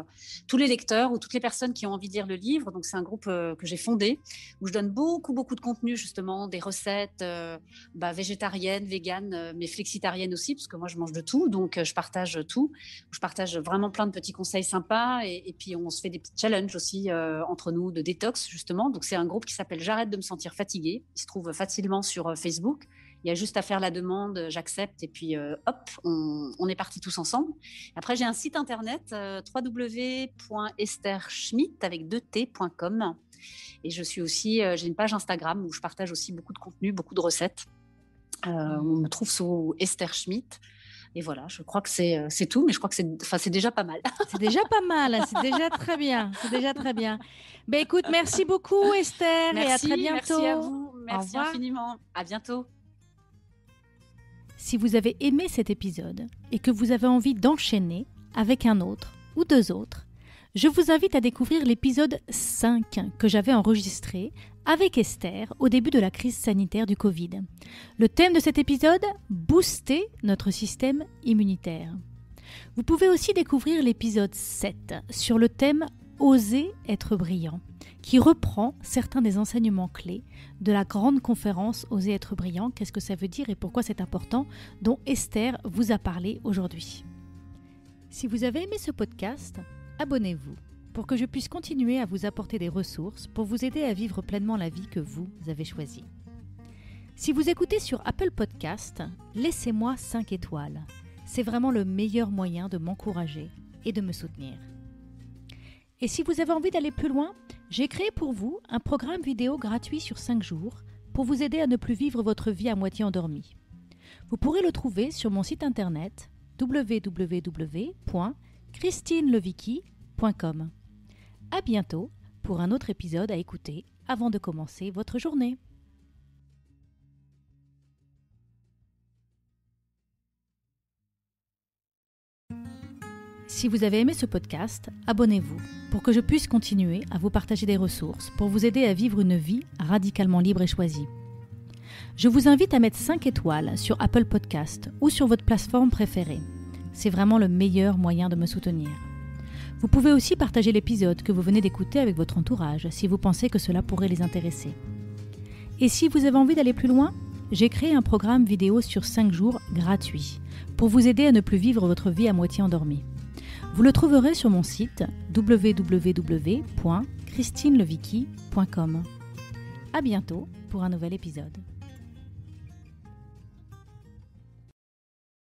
tous les lecteurs ou toutes les personnes qui ont envie de lire le livre. Donc c'est un groupe que j'ai fondé où je donne beaucoup de contenu, justement des recettes végétariennes, véganes, mais flexitariennes aussi parce que moi je mange de tout, donc je partage tout. Je partage vraiment plein de petits conseils sympas et puis on se fait des petits challenges aussi entre nous de détox justement. Donc c'est un groupe qui s'appelle J'arrête de me sentir fatiguée. Il se trouve facilement sur Facebook. Il y a juste à faire la demande, j'accepte et puis hop, on est partis tous ensemble. Après, j'ai un site internet www.estherschmitt avec 2t.com et je suis aussi, j'ai une page Instagram où je partage aussi beaucoup de contenu, beaucoup de recettes. On me trouve sous Esther Schmitt. Et voilà, je crois que c'est tout, mais je crois que c'est déjà pas mal. C'est déjà pas mal, c'est déjà très bien. C'est déjà très bien. Ben écoute, merci beaucoup Esther et à très bientôt. Merci à vous, merci infiniment. À bientôt. Si vous avez aimé cet épisode et que vous avez envie d'enchaîner avec un autre ou deux autres, je vous invite à découvrir l'épisode 5 que j'avais enregistré avec Esther au début de la crise sanitaire du Covid. Le thème de cet épisode, booster notre système immunitaire. Vous pouvez aussi découvrir l'épisode 7 sur le thème Oser être brillant, qui reprend certains des enseignements clés de la grande conférence Oser être brillant, qu'est-ce que ça veut dire et pourquoi c'est important, dont Esther vous a parlé aujourd'hui. Si vous avez aimé ce podcast, abonnez-vous pour que je puisse continuer à vous apporter des ressources pour vous aider à vivre pleinement la vie que vous avez choisie. Si vous écoutez sur Apple Podcast, laissez-moi 5 étoiles. C'est vraiment le meilleur moyen de m'encourager et de me soutenir. Et si vous avez envie d'aller plus loin, j'ai créé pour vous un programme vidéo gratuit sur 5 jours pour vous aider à ne plus vivre votre vie à moitié endormie. Vous pourrez le trouver sur mon site internet www.christinelevicky.com. À bientôt pour un autre épisode à écouter avant de commencer votre journée. Si vous avez aimé ce podcast, abonnez-vous pour que je puisse continuer à vous partager des ressources pour vous aider à vivre une vie radicalement libre et choisie. Je vous invite à mettre 5 étoiles sur Apple Podcast ou sur votre plateforme préférée. C'est vraiment le meilleur moyen de me soutenir. Vous pouvez aussi partager l'épisode que vous venez d'écouter avec votre entourage si vous pensez que cela pourrait les intéresser. Et si vous avez envie d'aller plus loin, j'ai créé un programme vidéo sur 5 jours gratuit pour vous aider à ne plus vivre votre vie à moitié endormie. Vous le trouverez sur mon site www.christinelevicky.com. À bientôt pour un nouvel épisode.